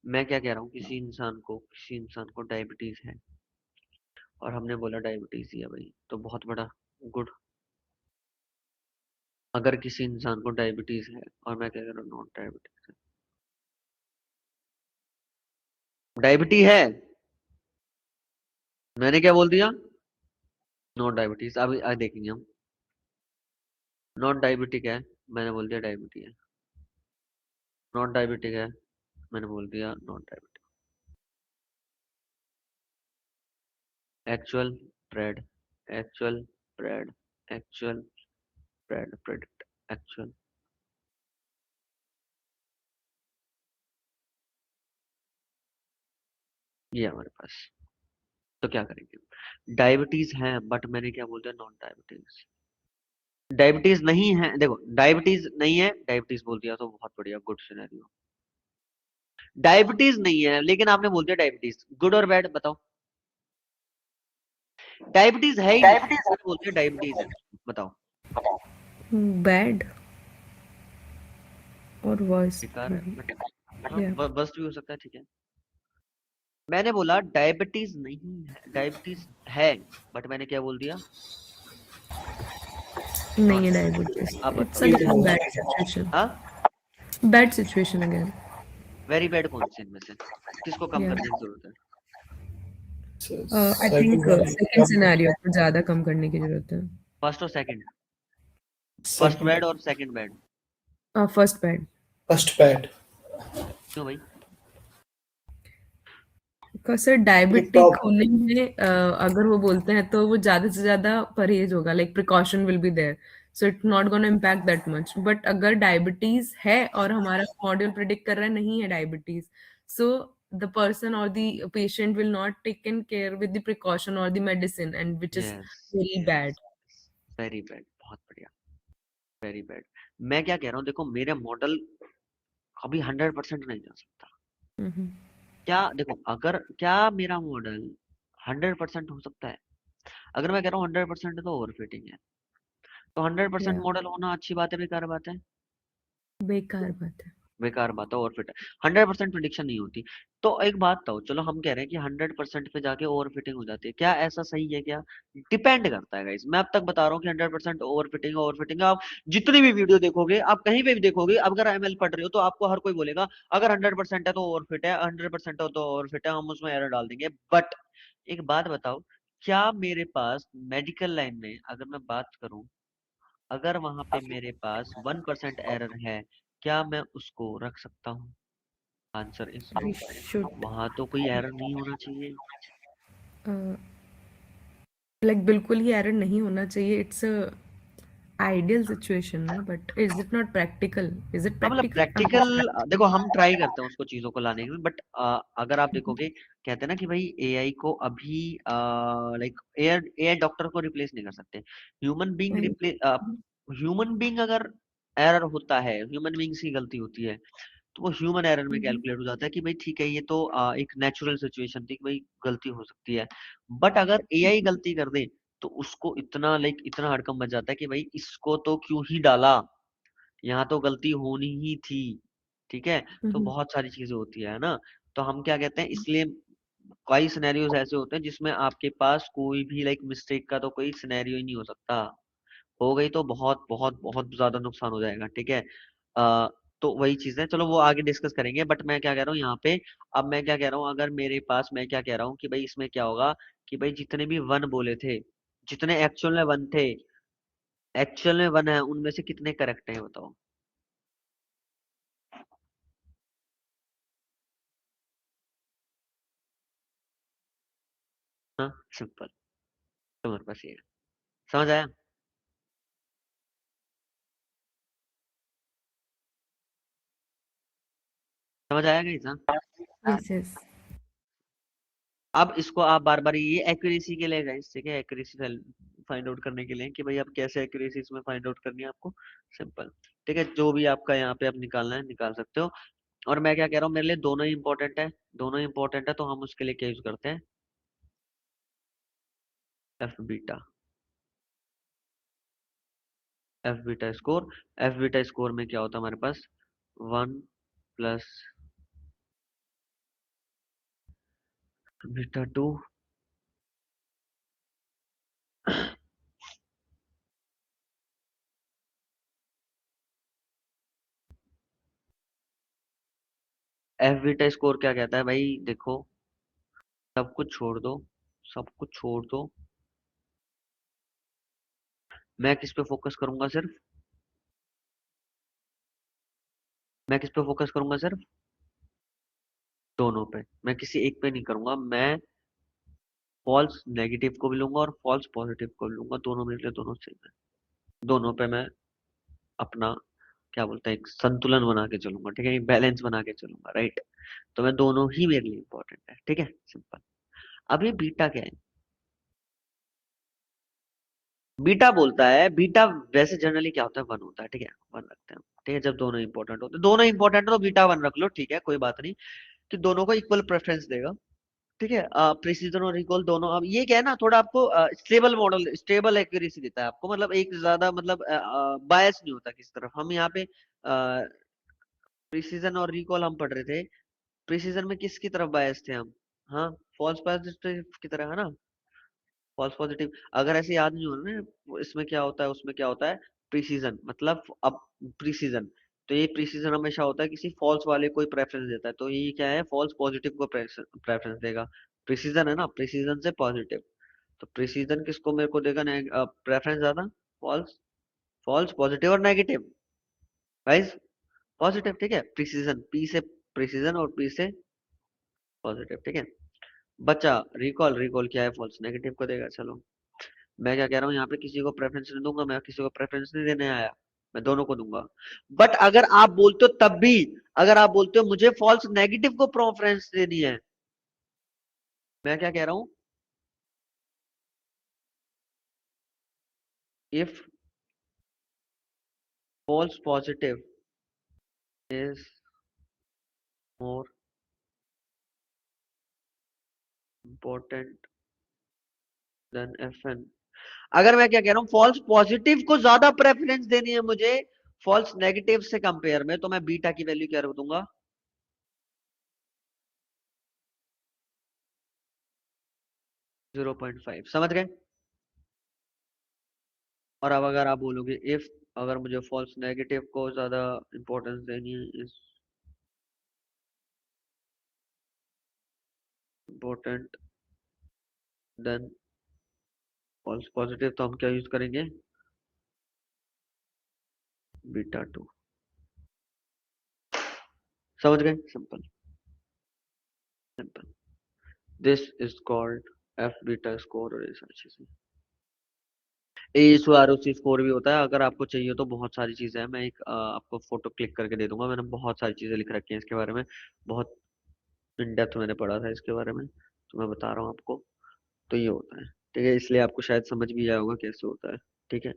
मैं क्या कह रहा हूँ, किसी इंसान को डायबिटीज है और हमने बोला डायबिटीज ही है भाई, तो बहुत बड़ा गुड। अगर किसी इंसान को डायबिटीज है और मैं क्या कह रहा हूँ, नॉट डायबिटीज है, डायबिटी है, मैंने क्या बोल दिया, नॉट डायबिटीज। अब देखेंगे हम, नॉट डायबिटिक है, मैंने बोल दिया डायबिटी है, नॉट डायबिटिक है, मैंने बोल दिया not diabetic. Actual pred, actual pred, actual pred, predict, actual. ये हमारे पास, तो क्या करेंगे, डायबिटीज है बट मैंने क्या बोल दिया, नॉट डायबिटीज। डायबिटीज नहीं है, देखो डायबिटीज नहीं है, डायबिटीज बोल दिया तो बहुत बढ़िया, गुड सिनेरियो। डायबिटीज नहीं है लेकिन आपने बोल दिया डायबिटीज, गुड और बैड बताओ। डायबिटीज है ही नहीं, आपने बोल दिया डायबिटीज है, बताओ। बैड और वर्स्ट बेकार है, भी। हाँ, या बस भी हो सकता है, ठीक है। मैंने बोला डायबिटीज नहीं है, डायबिटीज है बट मैंने क्या बोल दिया, नहीं है नॉट। डायबिटीज, अब इट्स बताओ, अगेन बैड सिचुएशन, हाँ, bad situation again. Very bad कौन से इनमें से, किसको कम या करने की जरूरत है? आई थिंक सेकंड सिनेरियो को ज्यादा कम करने की जरूरत है। फर्स्ट और सेकंड, फर्स्ट बैड और second bad, first bad. First bad. क्यों भाई? सर डायबिटिक होने में अगर वो बोलते हैं तो वो ज्यादा से ज्यादा परहेज होगा, like precaution will be there, so it's not gonna impact that much. But अगर डायबिटीज है और हमारा मॉड्यूल प्रिडिक्ट कर रहा है नहीं है डायबिटीज, सो द पर्सन और the patient will not taken care with the precaution और the medicine, and which is very bad. Very bad, बहुत बढ़िया, वेरी बैड। मैं क्या कह रहा हूँ, देखो मेरे मॉडल कभी 100% नहीं जा सकता। क्या देखो, अगर क्या मेरा मॉडल 100% हो सकता है, अगर मैं कह रहा हूँ 100% तो ओवरफिटिंग है, तो 100% या मॉडल होना अच्छी बात है, बेकार बात है? बेकार बात है। बेकार बात है, ओवरफिट है, 100% प्रिडिक्शन नहीं होती। तो एक बात तो चलो हम कह रहे हैं कि 100% पे जाके ओवरफिटिंग हो जाती है, क्या ऐसा सही है क्या? डिपेंड करता है गाइस, मैं अब तक बता रहा हूँ कि 100% ओवरफिटिंग, ओवरफिटिंग। आप जितनी भी वीडियो देखोगे, आप कहीं पे भी देखोगे, अगर एमएल पढ़ रहे हो तो आपको हर कोई बोलेगा अगर 100% है तो ओवरफिट है, 100% हो तो ओवरफिट है, हम उसमें एरर डाल देंगे। बट एक बात बताओ, क्या मेरे पास मेडिकल लाइन में अगर मैं बात करूं, अगर वहां पे मेरे पास 1% एरर है, क्या मैं उसको रख सकता हूँ? Answer is no. We should वहां तो कोई एरर नहीं होना चाहिए। लाइक बिल्कुल ही एरर नहीं होना चाहिए, इट्स आइडियल सिचुएशन ना, but is it not practical, is it हाँ, मतलब प्रैक्टिकल? प्रैक्टिकल, देखो हम ट्राई करते हैं उसको चीजों को लाने में, बट अगर आप देखोगे, कहते हैं ना कि भाई एआई को अभी लाइक एआई डॉक्टर को रिप्लेस नहीं कर सकते। Human being replace, human being अगर एरर होता है, ह्यूमन बीइंग्स की गलती होती है, तो वो ह्यूमन एरर में कैलकुलेट हो जाता है कि भाई ठीक है, ये तो एक नेचुरल सिचुएशन थी कि भाई गलती हो सकती है। बट अगर एआई गलती कर दे तो उसको इतना हड़कंप मच जाता है कि भाई इसको तो क्यों ही डाला, यहाँ तो गलती होनी ही थी, ठीक है। तो हम्म बहुत सारी चीजें होती है ना। तो हम क्या कहते हैं, इसलिए कई सिनेरियोज ऐसे होते हैं जिसमें आपके पास कोई भी लाइक मिस्टेक का तो कोई सिनेरियो ही नहीं हो सकता। हो गई तो बहुत बहुत बहुत ज्यादा नुकसान हो जाएगा, ठीक है। आ, तो वही चीज है, चलो वो आगे डिस्कस करेंगे। बट मैं क्या कह रहा हूँ यहाँ पे, अब मैं क्या कह रहा हूँ, अगर मेरे पास, मैं क्या कह रहा हूँ कि भाई इसमें क्या होगा कि भाई जितने भी वन बोले थे, जितने एक्चुअल में वन थे, एक्चुअल में वन है, उनमें से कितने करेक्ट हैं बताओ। हाँ, सिंपल। तुम्हारे पास ये है। समझ आया? समझ आया गाइस? हाँ। यस यस अब इसको आप बार बार, ये एक्यूरेसी के लिए गाइस, ठीक है, एक्यूरेसी फाइंड आउट करने के लिए कि भाई आप कैसे एक्यूरेसी इसमें फाइंड आउट करनी है आपको, सिंपल। ठीक है, जो भी आपका यहाँ पे आप निकालना है निकाल सकते हो। और मैं क्या कह रहा हूँ, मेरे लिए दोनों ही इंपॉर्टेंट है, दोनों ही इंपॉर्टेंट है, तो हम उसके लिए क्या यूज करते हैं, F beta. F beta score, F beta score में क्या होता है हमारे पास, 1 + बीटा 2। एफ बीटा स्कोर क्या कहता है भाई, देखो, सब कुछ छोड़ दो, सब कुछ छोड़ दो, मैं किस पे फोकस करूंगा सिर्फ, मैं किस पे फोकस करूंगा सिर्फ, दोनों पे। मैं किसी एक पे नहीं करूंगा, मैं फॉल्स नेगेटिव को भी लूंगा और फॉल्स पॉजिटिव को भी लूंगा, दोनों मेरे लिए दोनों सेम है। दोनों पे मैं अपना क्या बोलते हैं, एक संतुलन बना के चलूंगा, ठीक है, एक बैलेंस बना के चलूंगा, राइट। तो मैं दोनों ही मेरे लिए इंपॉर्टेंट है, ठीक है, सिंपल। अब ये बीटा क्या है, बीटा बोलता है, बीटा वैसे जनरली क्या होता है, वन होता है, ठीक है, वन रखते हैं, ठीक है। जब दोनों इंपॉर्टेंट होते हैं, दोनों इंपॉर्टेंट है तो बीटा वन रख लो, ठीक है, कोई बात नहीं। कि दोनों को इक्वल प्रेफरेंस देगा, ठीक है। प्रिसीजन और रिकॉल दोनों, अब ये क्या है ना, थोड़ा आपको स्टेबल मॉडल, स्टेबल एक्यूरेसी देता है आपको, मतलब एक ज्यादा, मतलब बायस नहीं होता किसी तरफ। हम यहाँ पे प्रिसीजन और रिकॉल हम पढ़ रहे थे, प्रिसीजन में किसकी तरफ बायस थे हम, हाँ, फॉल्स पॉजिटिव की तरह, है ना, फॉल्स पॉजिटिव। अगर ऐसे याद नहीं हो रहा ना, वो इसमें क्या होता है, उसमें क्या होता है, प्रीसीजन मतलब, अब प्रीसीजन, तो ये प्रीसीजन हमेशा होता है किसी फॉल्स वाले को प्रेफरेंस देता है, तो ये क्या है, फॉल्स पॉजिटिव को प्रेफरेंस देगा। प्रीसीजन है ना, प्रीसीजन से पॉजिटिव, तो प्रीसीजन किसको मेरे को देगा, प्रेफरेंस ज्यादा, फॉल्स, फॉल्स पॉजिटिव और नेगेटिव, गाइस, पॉजिटिव, ठीक है। प्रीसीजन, पी से प्रीसीजन और पी से पॉजिटिव, ठीक है। बचा रिकॉल, रिकॉल क्या है, फॉल्स नेगेटिव को देगा, चलो। मैं क्या कह रहा हूँ, यहाँ पे किसी को प्रेफरेंस नहीं दूंगा, मैं किसी को प्रेफरेंस नहीं देने आया, मैं दोनों को दूंगा। बट अगर आप बोलते हो तब भी, अगर आप बोलते हो मुझे फॉल्स नेगेटिव को प्रेफरेंस देनी है, मैं क्या कह रहा हूँ, if false positive is more important than F N. अगर मैं क्या कह रहा हूँ, फॉल्स पॉजिटिव को ज्यादा प्रेफरेंस देनी है मुझे फॉल्स नेगेटिव से कंपेयर में, तो मैं बीटा की वैल्यू क्या रख दूंगा, 0.5, समझ गए। और अब अगर आप बोलोगे इफ, अगर मुझे फॉल्स नेगेटिव को ज्यादा इंपॉर्टेंस देनी है, is important than false positive, तो हम क्या यूज करेंगे, बीटा 2। समझ गए, simple, simple. This is called F beta score, और ये सारी चीजें। ASO स्कोर भी होता है, अगर आपको चाहिए तो बहुत सारी चीजें हैं, मैं एक आपको फोटो क्लिक करके दे दूंगा, मैंने बहुत सारी चीजें लिख रखी हैं इसके बारे में, बहुत इन डेप्थ मैंने पढ़ा था इसके बारे में, तो मैं बता रहा हूँ आपको। तो ये होता है, ठीक है, इसलिए आपको शायद समझ भी आया होगा कैसे होता है, ठीक है।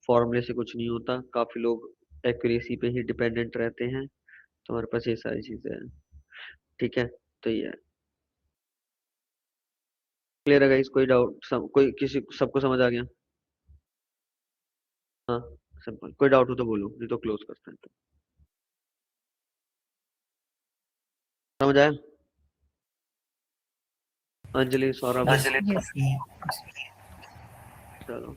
फॉर्मूले से कुछ नहीं होता, काफी लोग एक्यूरेसी पे ही डिपेंडेंट रहते हैं, तो हमारे पास ये सारी चीजें हैं, ठीक है। तो ये है, क्लियर है गाइस, कोई डाउट, कोई किसी सबको समझ आ गया? हाँ, सिंपल। कोई डाउट हो तो बोलो, नहीं तो क्लोज करते हैं। समझ आया? अंजलि, सौरभ, Yes. चलो।